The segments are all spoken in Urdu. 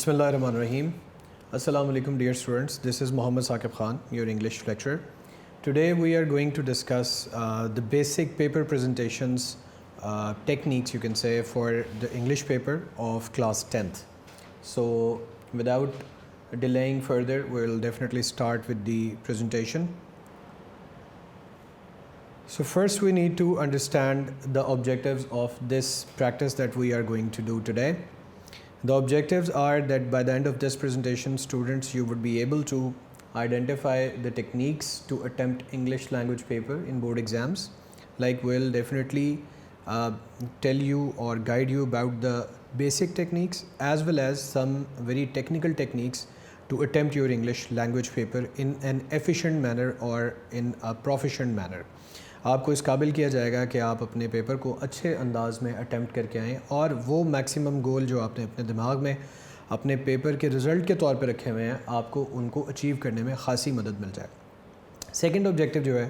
Bismillahirrahmanirrahim. Assalamu alaikum dear students. This is Muhammad Saqib Khan, your English lecturer. Today we are going to discuss the basic paper presentations techniques, you can say, for the English paper of class 10th. So without delaying further, we'll definitely start with the presentation. So first we need to understand the objectives of this practice that we are going to do today. The objectives are that by the end of this presentation, students, you would be able to identify the techniques to attempt English language paper in board exams. Like, we'll definitely tell you or guide you about the basic techniques as well as some very technical techniques to attempt your English language paper in an efficient manner or in a proficient manner. آپ کو اس قابل کیا جائے گا کہ آپ اپنے پیپر کو اچھے انداز میں اٹیمپٹ کر کے آئیں اور وہ میکسیمم گول جو آپ نے اپنے دماغ میں اپنے پیپر کے رزلٹ کے طور پہ رکھے ہوئے ہیں، آپ کو ان کو اچیو کرنے میں خاصی مدد مل جائے. سیکنڈ آبجیکٹیو جو ہے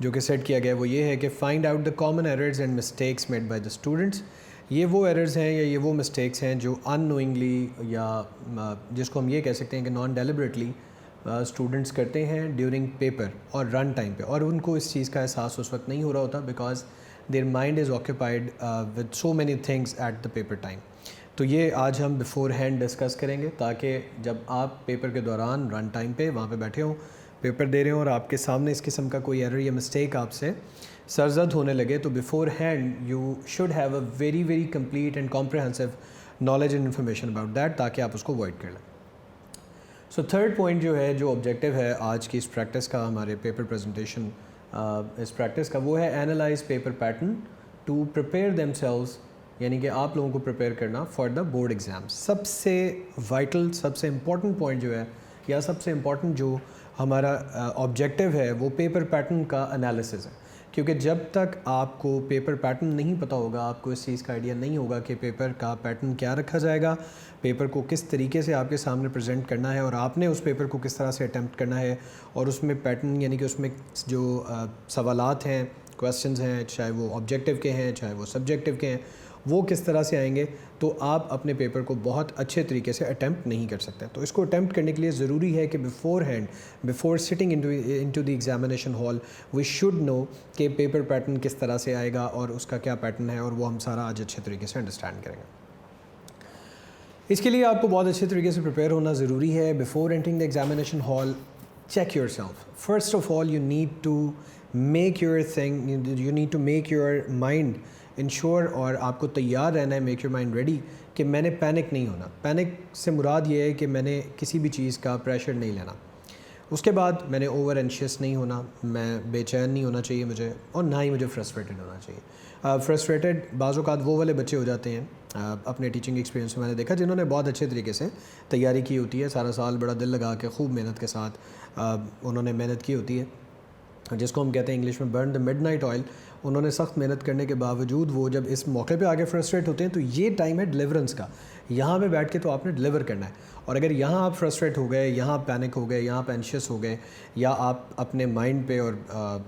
جو کہ سیٹ کیا گیا وہ یہ ہے کہ find out the common errors and mistakes made by the students. یہ وہ ایررز ہیں یا یہ وہ مسٹیکس ہیں جو ان نوئنگلی یا جس کو ہم یہ کہہ سکتے ہیں کہ نان ڈیلیبریٹلی اسٹوڈنٹس کرتے ہیں ڈیورنگ پیپر اور رن ٹائم پہ، اور ان کو اس چیز کا احساس اس وقت نہیں ہو رہا ہوتا because their mind is occupied with so many things at the paper time. تو یہ آج ہم بیفور ہینڈ ڈسکس کریں گے تاکہ جب آپ پیپر کے دوران رن ٹائم پہ وہاں پہ بیٹھے ہوں، پیپر دے رہے ہوں اور آپ کے سامنے اس قسم کا کوئی ایرر یا مسٹیک آپ سے سرزد ہونے لگے تو before hand you should have a very very complete and comprehensive knowledge and information about that تاکہ آپ اس کو اوائڈ کر لیں. سو تھرڈ پوائنٹ جو ہے جو آبجیکٹیو ہے آج کی اس پریکٹس کا، ہمارے پیپر پریزنٹیشن اس پریکٹس کا، وہ ہے analyse paper pattern to prepare themselves, یعنی کہ آپ لوگوں کو پریپیئر کرنا فار دا بورڈ ایگزام. سب سے وائٹل، سب سے امپورٹنٹ پوائنٹ جو ہے یا سب سے امپورٹنٹ جو ہمارا آبجیکٹیو ہے وہ پیپر پیٹرن کا انالیسس ہے، کیونکہ جب تک آپ کو پیپر پیٹرن نہیں پتہ ہوگا، آپ کو اس چیز کا آئیڈیا نہیں ہوگا کہ پیپر کا پیٹرن کیا رکھا جائے گا، پیپر کو کس طریقے سے آپ کے سامنے پریزنٹ کرنا ہے اور آپ نے اس پیپر کو کس طرح سے اٹیمپٹ کرنا ہے، اور اس میں پیٹرن یعنی کہ اس میں جو سوالات ہیں، کویسچنز ہیں، چاہے وہ آبجیکٹیو کے ہیں چاہے وہ سبجیکٹیو کے ہیں، وہ کس طرح سے آئیں گے، تو آپ اپنے پیپر کو بہت اچھے طریقے سے اٹیمپٹ نہیں کر سکتے. تو اس کو اٹیمپٹ کرنے کے لیے ضروری ہے کہ beforehand, before sitting into the examination hall, we should know کہ پیپر پیٹرن کس طرح سے آئے گا اور اس کا کیا پیٹرن ہے، اور وہ ہم سارا آج اچھے طریقے سے انڈرسٹینڈ کریں گے. اس کے لیے آپ کو بہت اچھے طریقے سے پریپیئر ہونا ضروری ہے. Before entering the examination hall, check yourself. First of all you need to make your thing, you need to make your mind ensure, اور آپ کو تیار رہنا ہے، میک یور مائنڈ ریڈی کہ میں نے پینک نہیں ہونا. پینک سے مراد یہ ہے کہ میں نے کسی بھی چیز کا پریشر نہیں لینا. اس کے بعد میں نے اوور اینشیس نہیں ہونا، میں بے چین نہیں ہونا چاہیے مجھے، اور نہ ہی مجھے فرسٹریٹڈ ہونا چاہیے. فرسٹریٹڈ بعض اوقات وہ والے بچے ہو جاتے ہیں، اپنے ٹیچنگ ایکسپیرینس میں میں نے دیکھا، جنہوں نے بہت اچھے طریقے سے تیاری کی ہوتی ہے، سارا سال بڑا دل لگا کے خوب محنت کے ساتھ انہوں نے محنت کی ہوتی ہے، جس کو ہم کہتے ہیں انگلش میں burn the midnight oil. انہوں نے سخت محنت کرنے کے باوجود وہ جب اس موقع پہ آگے فرسٹریٹ ہوتے ہیں تو یہ ٹائم ہے ڈلیورنس کا. یہاں پہ بیٹھ کے تو آپ نے ڈلیور کرنا ہے، اور اگر یہاں آپ فرسٹریٹ ہو گئے، یہاں پینک ہو گئے، یہاں پہ اینشیس ہو گئے، یا آپ اپنے مائنڈ پہ اور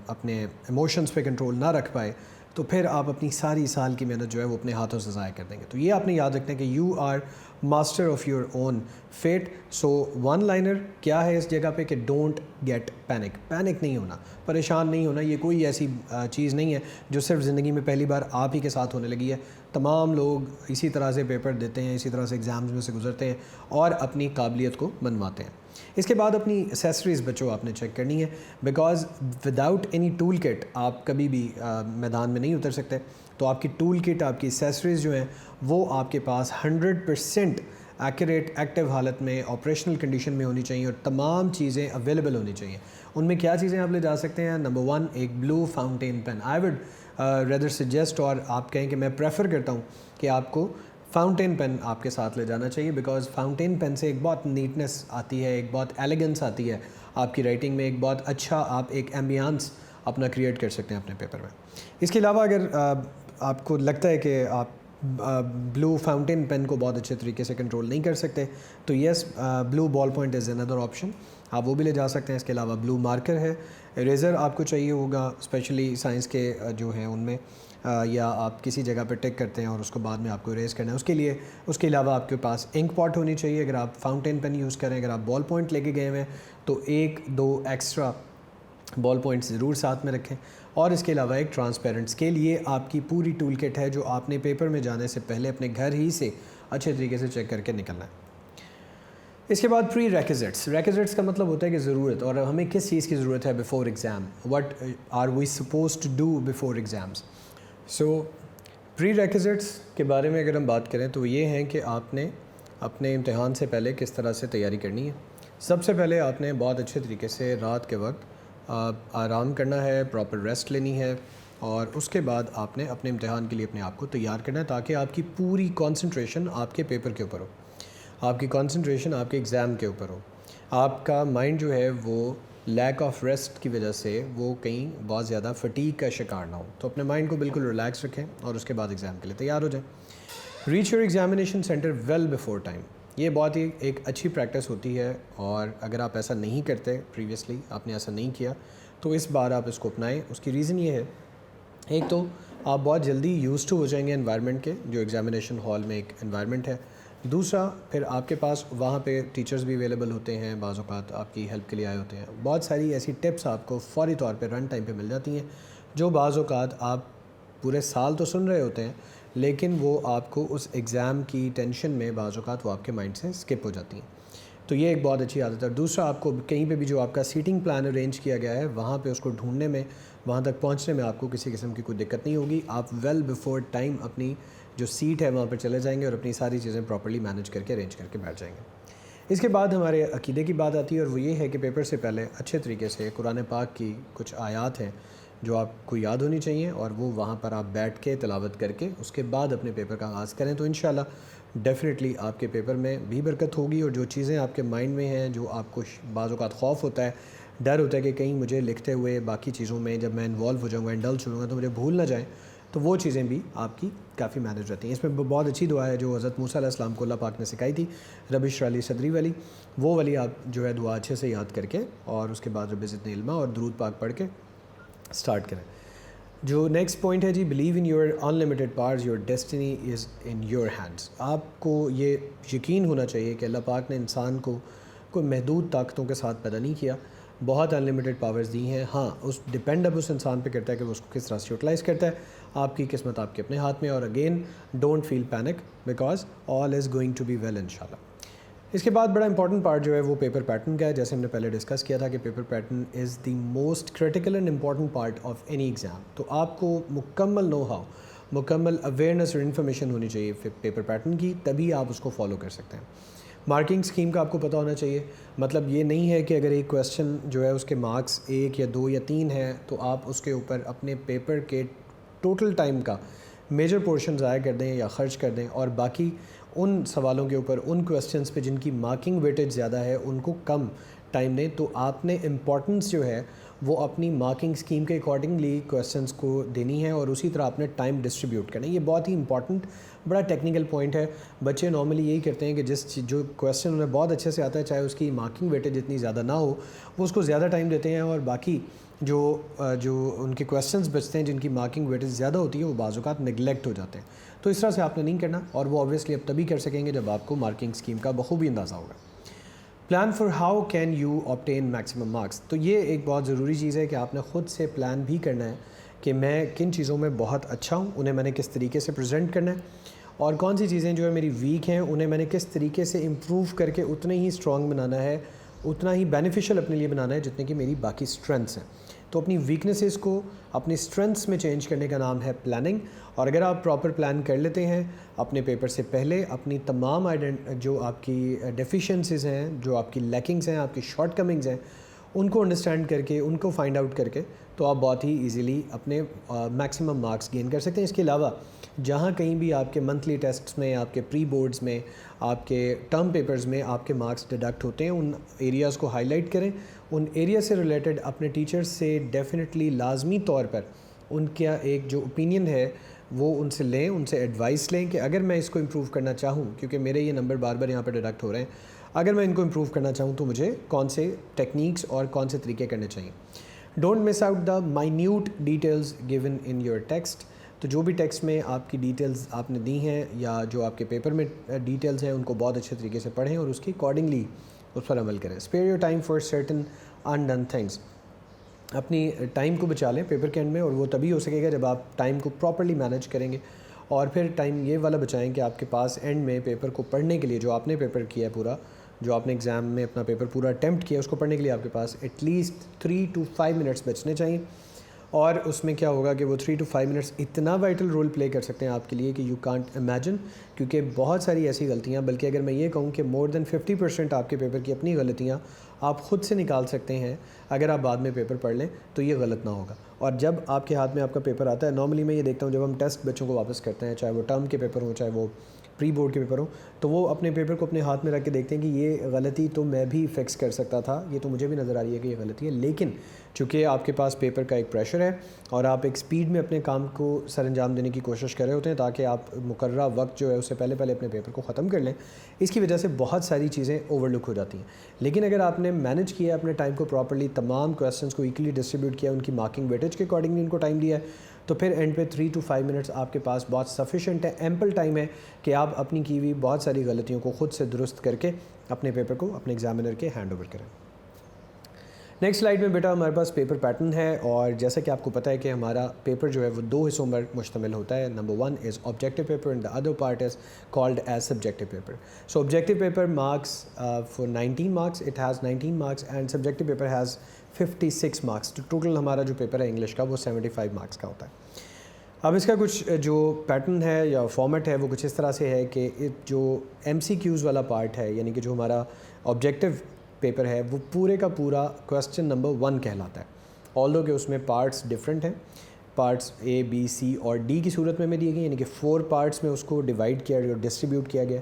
اپنے ایموشنز پہ کنٹرول نہ رکھ پائے، تو پھر آپ اپنی ساری سال کی محنت جو ہے وہ اپنے ہاتھوں سے ضائع کر دیں گے. تو یہ آپ نے یاد رکھنا ہے کہ you are master of your own fate. So one liner کیا ہے اس جگہ پہ کہ ڈونٹ گیٹ پینک. پینک نہیں ہونا، پریشان نہیں ہونا. یہ کوئی ایسی چیز نہیں ہے جو صرف زندگی میں پہلی بار آپ ہی کے ساتھ ہونے لگی ہے. تمام لوگ اسی طرح سے پیپر دیتے ہیں، اسی طرح سے ایگزامز میں سے گزرتے ہیں اور اپنی قابلیت کو منواتے ہیں. اس کے بعد اپنی ایسیسریز بچوں آپ نے چیک کرنی ہے، because without any tool kit آپ کبھی بھی میدان میں نہیں اتر سکتے. تو آپ کی ٹول کٹ، آپ کی ایسیسریز جو ہیں وہ آپ کے پاس 100% ایکوریٹ ایکٹیو حالت میں آپریشنل کنڈیشن میں ہونی چاہیے، اور تمام چیزیں اویلیبل ہونی چاہیے. ان میں کیا چیزیں آپ لے جا سکتے ہیں؟ نمبر 1، ایک blue fountain pen. I would rather suggest, اور آپ کہیں کہ میں پریفر کرتا ہوں کہ آپ کو فاؤنٹین پین آپ کے ساتھ لے جانا چاہیے، بیکاز فاؤنٹین پین سے ایک بہت نیٹنس آتی ہے، ایک بہت ایلیگنس آتی ہے آپ کی رائٹنگ میں، ایک بہت اچھا آپ ایک ایمبیانس اپنا کریٹ کر سکتے ہیں اپنے پیپر میں. اس کے علاوہ اگر آپ کو لگتا ہے کہ آپ بلو فاؤنٹین پین کو بہت اچھے طریقے سے کنٹرول نہیں کر سکتے تو یس، بلو بال پوائنٹ از اندر آپشن، آپ وہ بھی لے جا سکتے ہیں. اس کے علاوہ بلو مارکر ہے، اریزر آپ کو چاہیے ہوگا، اسپیشلی سائنس کے جو ہیں ان میں یا آپ کسی جگہ پہ ٹک کرتے ہیں اور اس کو بعد میں آپ کو اریز کرنا ہے. اس کے علاوہ آپ کے پاس انک پاٹ ہونی چاہیے. اگر آپ فاؤنٹین پین یوز کریں, اگر آپ بال پوائنٹ لے کے گئے ہوئے ہیں تو 1-2 ایکسٹرا بال پوائنٹ ضرور ساتھ میں رکھیں. اور اس کے علاوہ ایک ٹرانسپیرنٹ اسکیل. یہ آپ کی پوری ٹول کٹ ہے جو آپ نے پیپر میں جانے سے پہلے اپنے گھر ہی سے اچھے طریقے سے چیک کر کے نکلنا ہے. اس کے بعد پری ریکوزٹس. ریکوزٹس کا مطلب ہوتا ہے کہ ضرورت, اور ہمیں کس چیز کی ضرورت ہے before exam. What are we suppose to do before exams. So prerequisites کے بارے میں اگر ہم بات کریں تو یہ ہیں کہ آپ نے اپنے امتحان سے پہلے کس طرح سے تیاری کرنی ہے. سب سے پہلے آپ نے بہت اچھے طریقے سے رات کے وقت آرام کرنا ہے, پراپر ریسٹ لینی ہے, اور اس کے بعد آپ نے اپنے امتحان کے لیے اپنے آپ کو تیار کرنا ہے تاکہ آپ کی پوری کانسنٹریشن آپ کے پیپر کے اوپر ہو, آپ کی کانسنٹریشن آپ کے ایگزام کے اوپر ہو. آپ کا مائنڈ جو ہے وہ لیک آف ریسٹ کی وجہ سے وہ کہیں بہت زیادہ فٹیگ کا شکار نہ ہو. تو اپنے مائنڈ کو بالکل ریلیکس رکھیں اور اس کے بعد ایگزام کے لیے تیار ہو جائیں. Reach your examination centre well before time. یہ بہت ہی ایک اچھی پریکٹس ہوتی ہے, اور اگر آپ ایسا نہیں کرتے, پریویسلی آپ نے ایسا نہیں کیا, تو اس بار آپ اس کو اپنائیں. اس کی ریزن یہ ہے, ایک تو آپ بہت جلدی یوز ٹو ہو جائیں گے انوائرمنٹ کے, جو ایگزامینیشن ہال میں ایک انوائرمنٹ ہے. دوسرا, پھر آپ کے پاس وہاں پہ ٹیچرز بھی اویلیبل ہوتے ہیں, بعض اوقات آپ کی ہیلپ کے لیے آئے ہوتے ہیں. بہت ساری ایسی ٹپس آپ کو فوری طور پہ رن ٹائم پہ مل جاتی ہیں جو بعض اوقات آپ پورے سال تو سن رہے ہوتے ہیں, لیکن وہ آپ کو اس ایگزام کی ٹینشن میں بعض اوقات وہ آپ کے مائنڈ سے اسکپ ہو جاتی ہیں. تو یہ ایک بہت اچھی عادت ہے. دوسرا, آپ کو کہیں پہ بھی جو آپ کا سیٹنگ پلان ارینج کیا گیا ہے وہاں پہ اس کو ڈھونڈنے میں, وہاں تک پہنچنے میں آپ کو کسی قسم کی کوئی دقت نہیں ہوگی. آپ ویل بیفور ٹائم اپنی جو سیٹ ہے وہاں پہ چلے جائیں گے اور اپنی ساری چیزیں پراپرلی مینیج کر کے ارینج کر کے بیٹھ جائیں گے. اس کے بعد ہمارے عقیدے کی بات آتی ہے, اور وہ یہ ہے کہ پیپر سے پہلے اچھے طریقے سے قرآن پاک کی کچھ آیات ہیں جو آپ کو یاد ہونی چاہیے, اور وہ وہاں پر آپ بیٹھ کے تلاوت کر کے اس کے بعد اپنے پیپر کا آغاز کریں. تو انشاءاللہ ڈیفینیٹلی آپ کے پیپر میں بھی برکت ہوگی, اور جو چیزیں آپ کے مائنڈ میں ہیں, جو آپ کو بعض اوقات خوف ہوتا ہے, ڈر ہوتا ہے کہ کہیں مجھے لکھتے ہوئے باقی چیزوں میں جب میں انوالو ہو جاؤں گا, انڈلج ہو جاؤں گا, تو مجھے بھول نہ جائیں, تو وہ چیزیں بھی آپ کی کافی مینیج رہتی ہیں. اس میں بہت اچھی دعا ہے جو حضرت موسیٰ علیہ السلام کو اللہ پاک نے سکھائی تھی, رب اشرح لی صدری والی. وہ والی آپ جو ہے دعا اچھے سے یاد کر کے, اور اس کے بعد رب زدنی علما اور درود پاک پڑھ کے سٹارٹ کریں. جو نیکسٹ پوائنٹ ہے جی, believe in your unlimited powers, your destiny is in your hands. آپ کو یہ یقین ہونا چاہیے کہ اللہ پاک نے انسان کو کوئی محدود طاقتوں کے ساتھ پیدا نہیں کیا, بہت ان لمیٹڈ پاورز دی ہیں. ہاں, اس ڈپینڈ اب اس انسان پہ کرتا ہے کہ وہ اس کو کس طرح سے یوٹیلائز کرتا ہے. آپ کی قسمت آپ کے اپنے ہاتھ میں, اور again don't feel panic because all is going to be well انشاءاللہ. اس کے بعد بڑا امپورٹنٹ پارٹ جو ہے وہ پیپر پیٹرن کا ہے. جیسے ہم نے پہلے ڈسکس کیا تھا کہ paper pattern is the most critical and important part of any exam. تو آپ کو مکمل نو ہاؤ, مکمل اویئرنیس اور انفارمیشن ہونی چاہیے پیپر پیٹرن کی, تبھی آپ اس کو فالو کر سکتے ہیں. مارکنگ اسکیم کا آپ کو پتہ ہونا چاہیے. مطلب یہ نہیں ہے کہ اگر ایک کویسچن جو ہے اس کے مارکس 1 یا 2 یا 3 ہیں تو آپ اس کے اوپر اپنے پیپر کے ٹوٹل ٹائم کا میجر پورشن ضائع کر دیں یا خرچ کر دیں, اور باقی ان سوالوں کے اوپر, ان کویسچنس پہ جن کی مارکنگ ویٹیج زیادہ ہے ان کو کم ٹائم دیں. تو آپ نے امپورٹنس جو ہے وہ اپنی مارکنگ اسکیم کے اکارڈنگلی کویسچنس کو دینی ہے, اور اسی طرح آپ نے ٹائم ڈسٹریبیوٹ کرنا ہے. یہ بہت ہی امپورٹنٹ بڑا ٹیکنیکل پوائنٹ ہے. بچے نارملی یہی کرتے ہیں کہ جو کویسچن انہیں بہت اچھے سے آتا ہے, چاہے اس کی مارکنگ ویٹیج اتنی زیادہ نہ ہو, وہ اس کو زیادہ ٹائم دیتے ہیں, اور باقی جو ان کے کویسچنس بچتے ہیں جن کی مارکنگ ویٹیج زیادہ ہوتی ہے وہ بعض اوقات نگلیکٹ ہو جاتے ہیں. تو اس طرح سے آپ نے نہیں کرنا, اور وہ آبویسلی اب تبھی کر سکیں گے جب آپ کو مارکنگ اسکیم کا بخوبی اندازہ ہوگا. Plan for how can you obtain maximum marks. تو یہ ایک بہت ضروری چیز ہے کہ آپ نے خود سے پلان بھی کرنا ہے کہ میں کن چیزوں میں بہت اچھا ہوں, انہیں میں نے کس طریقے سے پریزنٹ کرنا ہے, اور کون سی چیزیں جو ہے میری ویک ہیں انہیں میں نے کس طریقے سے امپروو کر کے اتنے ہی اسٹرانگ بنانا ہے, اتنا ہی بینیفیشل اپنے لیے بنانا ہے جتنے کہ میری باقی اسٹرینتھس ہیں. تو اپنی ویکنیسز کو اپنی اسٹرینتھس میں چینج کرنے کا نام ہے پلاننگ. اور اگر آپ پراپر پلان کر لیتے ہیں اپنے پیپر سے پہلے, اپنی تمام جو آپ کی ڈیفیشنسیز ہیں, جو آپ کی لیکنگز ہیں, آپ کی شارٹ کمنگز ہیں, ان کو انڈرسٹینڈ کر کے, ان کو فائنڈ آؤٹ کر کے, تو آپ بہت ہی ایزیلی اپنے میکسیمم مارکس گین کر سکتے ہیں. اس کے علاوہ جہاں کہیں بھی آپ کے منتھلی ٹیسٹس میں, آپ کے پری بورڈز میں, آپ کے ٹرم پیپرز میں آپ کے مارکس ڈیڈکٹ ہوتے ہیں, ان ایریاز کو ہائی لائٹ کریں. ان ایریا سے ریلیٹڈ اپنے ٹیچرز سے ڈیفینیٹلی لازمی طور پر ان کا ایک جو اوپینین ہے وہ ان سے لیں, ان سے ایڈوائس لیں کہ اگر میں اس کو امپروو کرنا چاہوں, کیونکہ میرے یہ نمبر بار بار یہاں پہ ڈیڈکٹ ہو رہے ہیں, اگر میں ان کو امپروو کرنا چاہوں تو مجھے کون سے ٹیکنیکس اور کون سے طریقے کرنے چاہیے. Don't miss out the minute details given in your text. تو جو بھی ٹیکسٹ میں آپ کی ڈیٹیلز آپ نے دی ہیں یا جو آپ کے پیپر میں ڈیٹیلز ہیں ان کو بہت اچھے طریقے سے پڑھیں اور اس کی اکارڈنگلی اس پر عمل کریں. Spare your time for certain انڈن تھنگس. اپنی ٹائم کو بچا لیں پیپر کے اینڈ میں, اور وہ تبھی ہو سکے گا جب آپ ٹائم کو پراپرلی مینیج کریں گے. اور پھر ٹائم یہ والا بچائیں کہ آپ کے پاس اینڈ میں پیپر کو پڑھنے کے لیے جو آپ نے پیپر کیا ہے پورا, جو آپ نے ایگزام میں اپنا پیپر پورا اٹیمپٹ کیا اس کو پڑھنے کے لیے آپ کے پاس ایٹ لیسٹ 3 to 5 منٹس بچنے چاہیے. اور اس میں کیا ہوگا کہ وہ 3 to 5 منٹس اتنا وائٹل رول پلے کر سکتے ہیں آپ کے لیے کہ یو کانٹ امیجن, کیونکہ بہت ساری ایسی غلطیاں, بلکہ اگر میں یہ کہوں کہ مور دین 50% آپ کے پیپر کی اپنی غلطیاں آپ خود سے نکال سکتے ہیں اگر آپ بعد میں پیپر پڑھ لیں تو یہ غلط نہ ہوگا. اور جب آپ کے ہاتھ میں آپ کا پیپر آتا ہے, نارملی میں یہ دیکھتا ہوں جب ہم ٹیسٹ بچوں کو واپس کرتے ہیں, چاہے وہ ٹرم کے پیپر ہوں چاہے وہ پری بورڈ کے پیپر ہوں, تو وہ اپنے پیپر کو اپنے ہاتھ میں رکھ کے دیکھتے ہیں کہ یہ غلطی تو میں بھی فکس کر سکتا تھا, یہ تو مجھے بھی نظر آ رہی ہے کہ یہ غلطی ہے, لیکن چونکہ آپ کے پاس پیپر کا ایک پریشر ہے اور آپ ایک سپیڈ میں اپنے کام کو سر انجام دینے کی کوشش کر رہے ہوتے ہیں تاکہ آپ مقررہ وقت جو ہے اس سے پہلے اپنے پیپر کو ختم کر لیں, اس کی وجہ سے بہت ساری چیزیں اوور لک ہو جاتی ہیں. لیکن اگر آپ نے مینیج کیا اپنے ٹائم کو پراپرلی, تمام کویسچنس کو ایکلی ڈسٹریبیوٹ کیا, ان کی مارکنگ ویٹیج کے اکارڈنگلی ان کو ٹائم دیا ہے, تو پھر اینڈ پہ 3 to 5 منٹس آپ کے پاس بہت سفیشینٹ ہے, ایمپل ٹائم ہے کہ آپ اپنی کی ہوئی بہت ساری غلطیوں کو خود سے درست کر کے اپنے پیپر کو اپنے ایگزامینر کے ہینڈ اوور کریں. نیکسٹ سلائیڈ میں بیٹا ہمارے پاس پیپر پیٹرن ہے, اور جیسا کہ آپ کو پتہ ہے کہ ہمارا پیپر جو ہے وہ 2 حصوں پر مشتمل ہوتا ہے. Number 1 is objective paper and the other part is called as subjective paper. So objective paper marks for 19 marks, it has 19 marks, and subjective paper has 56 marks. تو ٹوٹل ہمارا جو پیپر ہے انگلش کا وہ 75 مارکس کا ہوتا ہے. اب اس کا کچھ جو پیٹرن ہے یا فارمیٹ ہے وہ کچھ اس طرح سے ہے کہ جو MCQs والا پارٹ ہے, یعنی کہ جو ہمارا آبجیکٹیو پیپر ہے وہ پورے کا پورا کویسچن نمبر 1 کہلاتا ہے, آلدو کہ اس میں پارٹس ڈفرینٹ ہیں, پارٹس A B C اور D کی صورت میں دیے گئے, یعنی کہ 4 پارٹس میں اس کو ڈیوائڈ کیا اور ڈسٹریبیوٹ کیا گیا,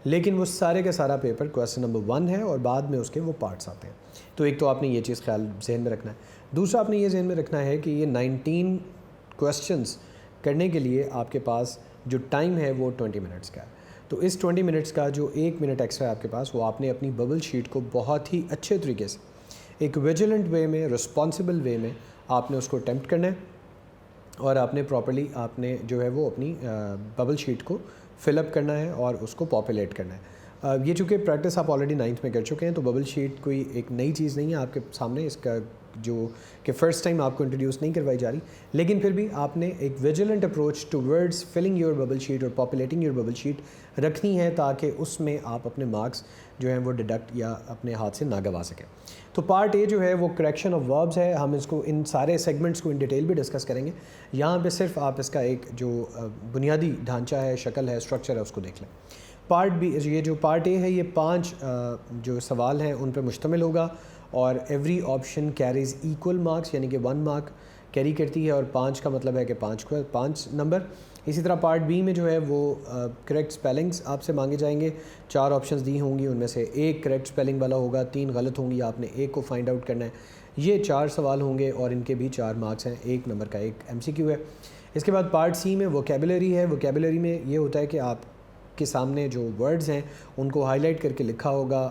لیکن وہ سارے کا سارا پیپر کویسچن نمبر 1 ہے اور بعد میں اس کے وہ پارٹس آتے ہیں. تو ایک تو آپ نے یہ چیز خیال ذہن میں رکھنا ہے. دوسرا آپ نے یہ ذہن میں رکھنا ہے کہ یہ 19 کویسچنس کرنے کے لیے آپ کے پاس جو ٹائم ہے وہ 20 منٹس کا ہے. تو اس 20 منٹس کا جو 1 منٹ ایکسٹرا ہے آپ کے پاس, وہ آپ نے اپنی ببل شیٹ کو بہت ہی اچھے طریقے سے ایک ویجیلنٹ وے میں, رسپانسبل وے میں آپ نے اس کو اٹیمپٹ کرنا ہے, اور آپ نے پراپرلی آپ نے جو ہے وہ اپنی ببل شیٹ کو فل اپ کرنا ہے اور اس کو پاپولیٹ کرنا ہے. یہ چونکہ پریکٹس آپ آلریڈی 9th میں کر چکے ہیں, تو ببل شیٹ کوئی ایک نئی چیز نہیں ہے آپ کے سامنے, اس کا جو کہ فرسٹ ٹائم آپ کو انٹروڈیوس نہیں کروائی جا رہی, لیکن پھر بھی آپ نے ایک vigilant approach towards filling your bubble sheet اور پاپولیٹنگ یور ببل شیٹ رکھنی ہے تاکہ اس میں آپ اپنے مارکس جو ہیں وہ ڈیڈکٹ یا اپنے ہاتھ سے نہ گوا سکیں. تو پارٹ A جو ہے وہ کریکشن آف وربز ہے, ہم اس کو ان سارے سیگمنٹس کو ان ڈیٹیل بھی ڈسکس کریں گے. یہاں پہ صرف آپ اس کا ایک جو بنیادی ڈھانچہ ہے, شکل ہے, اسٹرکچر ہے, اس کو دیکھ لیں. پارٹ B, یہ جو پارٹ A ہے یہ 5 جو سوال ہیں ان پہ مشتمل ہوگا, اور every option carries equal marks, یعنی کہ 1 مارک کیری کرتی ہے, اور 5 کا مطلب ہے کہ 5 نمبر. اسی طرح پارٹ B میں جو ہے وہ کریکٹ سپیلنگس آپ سے مانگے جائیں گے. 4 آپشنز دی ہوں گی, ان میں سے 1 کریکٹ سپیلنگ والا ہوگا, 3 غلط ہوں گی, آپ نے 1 کو فائنڈ آؤٹ کرنا ہے. یہ 4 سوال ہوں گے اور ان کے بھی 4 مارکس ہیں, 1 نمبر کا ایک MCQ ہے. اس کے بعد پارٹ C میں ووکیبلری ہے. ووکیبلری میں یہ ہوتا ہے کہ آپ کے سامنے جو ورڈز ہیں ان کو ہائی لائٹ کر کے لکھا ہوگا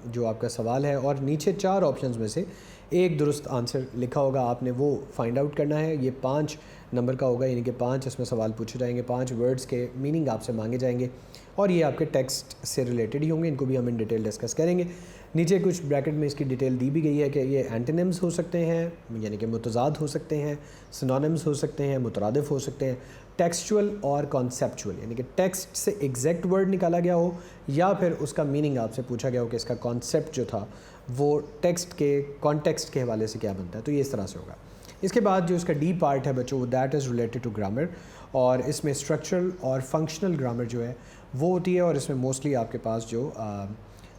جو آپ کا سوال ہے, اور نیچے 4 آپشنز میں سے ایک درست آنسر لکھا ہوگا, آپ نے وہ فائنڈ آؤٹ کرنا ہے. یہ 5 نمبر کا ہوگا, یعنی کہ 5 اس میں سوال پوچھے جائیں گے, 5 ورڈز کے میننگ آپ سے مانگے جائیں گے, اور یہ آپ کے ٹیکسٹ سے ریلیٹڈ ہی ہوں گے. ان کو بھی ہم ان ڈیٹیل ڈسکس کریں گے. نیچے کچھ بریکٹ میں اس کی ڈیٹیل دی بھی گئی ہے کہ یہ اینٹونمز ہو سکتے ہیں, یعنی کہ متضاد ہو سکتے ہیں, سنونمز ہو سکتے ہیں, مترادف ہو سکتے ہیں, ٹیکسچول اور کانسیپچول, یعنی کہ ٹیکسٹ سے ایگزیکٹ ورڈ نکالا گیا ہو یا پھر اس کا میننگ آپ سے پوچھا گیا ہو کہ اس کا کانسیپٹ جو تھا وہ ٹیکسٹ کے کانٹیکسٹ کے حوالے سے کیا بنتا ہے. تو یہ اس طرح سے ہوگا. اس کے بعد جو اس کا D پارٹ ہے بچوں, that is related to grammar, اور اس میں اسٹرکچرل اور فنکشنل گرامر جو ہے وہ ہوتی ہے, اور اس میں موسٹلی آپ کے پاس جو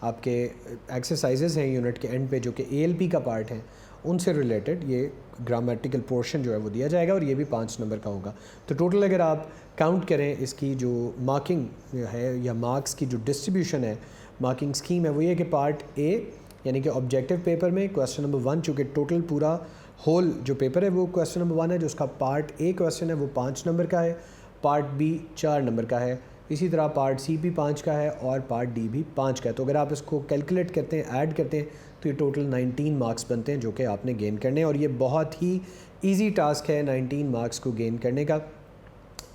آپ کے ایکسرسائزز ہیں یونٹ کے اینڈ پہ جو کہ ALP کا پارٹ ہیں ان سے ریلیٹڈ یہ گرامیٹیکل پورشن جو ہے وہ دیا جائے گا, اور یہ بھی 5 نمبر کا ہوگا. تو ٹوٹل اگر آپ کاؤنٹ کریں اس کی جو مارکنگ ہے یا مارکس کی جو ڈسٹریبیوشن ہے, مارکنگ اسکیم ہے, وہ یہ کہ پارٹ A یعنی کہ آبجیکٹیو پیپر میں کویسچن نمبر 1, چونکہ ٹوٹل پورا ہول جو پیپر ہے وہ کویسچن نمبر 1 ہے, جو اس کا پارٹ A کویسچن ہے وہ 5 نمبر کا ہے, پارٹ B 4 نمبر کا ہے, اسی طرح پارٹ C بھی 5 کا ہے, اور پارٹ D بھی 5 کا ہے. تو اگر آپ اس کو کیلکولیٹ کرتے ہیں, ایڈ کرتے ہیں, تو یہ ٹوٹل 19 مارکس بنتے ہیں جو کہ آپ نے گین کرنے ہیں, اور یہ بہت ہی ایزی ٹاسک ہے 19 مارکس کو گین کرنے کا.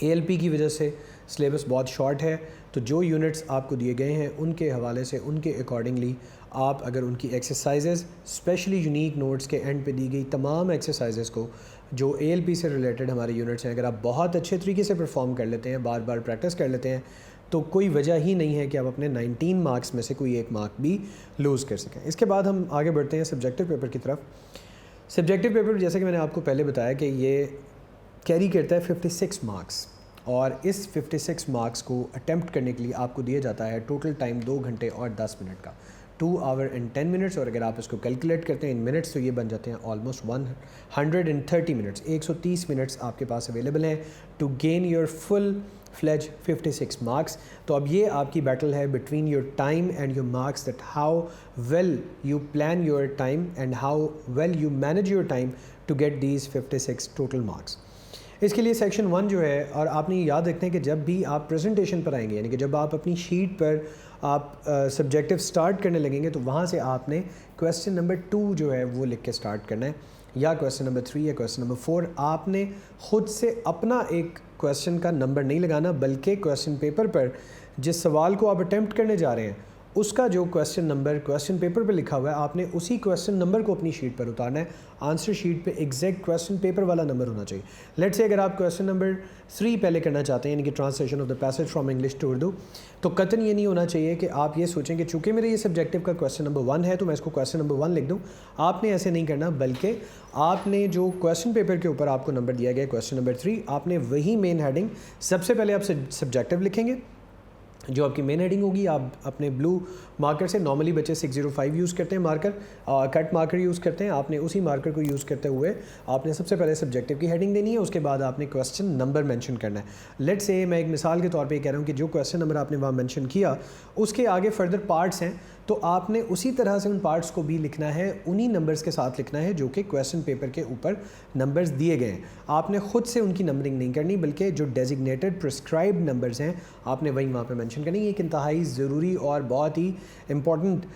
ALP کی وجہ سے سلیبس بہت شارٹ ہے، تو جو یونٹس آپ کو دیے گئے ہیں ان کے حوالے سے ان کے اکارڈنگلی آپ اگر ان کی ایکسرسائزز اسپیشلی یونیک نوٹس کے اینڈ پہ دی گئی تمام ایکسرسائزز کو جو ALP سے ریلیٹڈ ہمارے یونٹس ہیں، اگر آپ بہت اچھے طریقے سے پرفارم کر لیتے ہیں، بار بار پریکٹس کر لیتے ہیں، تو کوئی وجہ ہی نہیں ہے کہ آپ اپنے 19 مارکس میں سے کوئی ایک مارک بھی لوز کر سکیں۔ اس کے بعد ہم آگے بڑھتے ہیں سبجیکٹیو پیپر کی طرف۔ سبجیکٹیو پیپر جیسے کہ میں نے آپ کو پہلے بتایا کہ یہ کیری کرتا ہے 56 مارکس، اور اس 56 مارکس کو اٹیمپٹ کرنے کے لیے آپ کو دیا جاتا ہے ٹوٹل ٹائم 2 گھنٹے اور 10 منٹ کا، 2 hours and 10 minutes، اور اگر آپ اس کو کیلکولیٹ کرتے ہیں ان منٹس تو یہ بن جاتے ہیں آلموسٹ 130 منٹس، 130 منٹس آپ کے پاس اویلیبل ہیں to gain your full fledge 56 marks. تو اب یہ آپ کی بیٹل ہے between your time and your marks, that how well you plan your time and how well you manage your time to get these 56 total marks. اس کے لیے سیکشن 1 جو ہے، اور آپ نے یاد رکھتے ہیں کہ جب بھی آپ پریزنٹیشن پر آئیں گے، یعنی کہ جب آپ اپنی شیٹ پر آپ سبجیکٹیو سٹارٹ کرنے لگیں گے، تو وہاں سے آپ نے کویسچن نمبر 2 جو ہے وہ لکھ کے سٹارٹ کرنا ہے، یا کویسچن نمبر 3 یا کویسچن نمبر 4۔ آپ نے خود سے اپنا ایک کویسچن کا نمبر نہیں لگانا، بلکہ کویسچن پیپر پر جس سوال کو آپ اٹیمپٹ کرنے جا رہے ہیں اس کا جو کویسچن نمبر کویسچن پیپر پہ لکھا ہوا ہے، آپ نے اسی کویسچن نمبر کو اپنی شیٹ پر اتارنا ہے۔ آنسر شیٹ پہ ایگزیکٹ کویسچن پیپر والا نمبر ہونا چاہیے۔ لیٹ سے اگر آپ کویسچن نمبر 3 پہلے کرنا چاہتے ہیں، یعنی کہ translation of the passage from English to Urdu, تو قطعاً یہ نہیں ہونا چاہیے کہ آپ یہ سوچیں کہ چونکہ میرے یہ سبجیکٹیو کا کویسچن نمبر 1 ہے تو میں اس کو کویسچن نمبر 1 لکھ دوں۔ آپ نے ایسے نہیں کرنا، بلکہ آپ نے جو کویسچن پیپر کے اوپر آپ کو نمبر دیا گیا کویسچن نمبر 3، آپ نے وہی مین ہیڈنگ سب سے پہلے آپ سبجیکٹیو لکھیں گے، جو آپ کی مین ہیڈنگ ہوگی۔ آپ اپنے بلو مارکر سے، نارملی بچے 605 یوز کرتے ہیں مارکر، کٹ مارکر یوز کرتے ہیں، آپ نے اسی مارکر کو یوز کرتے ہوئے آپ نے سب سے پہلے سبجیکٹیو کی ہیڈنگ دینی ہے، اس کے بعد آپ نے کویسچن نمبر مینشن کرنا ہے۔ لیٹ سے میں ایک مثال کے طور پہ یہ کہہ رہا ہوں کہ جو کویسچن نمبر آپ نے وہاں مینشن کیا اس کے آگے فردر پارٹس ہیں، تو آپ نے اسی طرح سے ان پارٹس کو بھی لکھنا ہے، انہی نمبرز کے ساتھ لکھنا ہے جو کہ کویسچن پیپر کے اوپر نمبرز دیے گئے ہیں۔ آپ نے خود سے ان کی نمبرنگ نہیں کرنی، بلکہ جو ڈیزگنیٹڈ پرسکرائبڈ نمبرز ہیں آپ نے وہی وہاں پہ مینشن کرنی۔ یہ ایک انتہائی ضروری اور بہت ہی امپورٹنٹ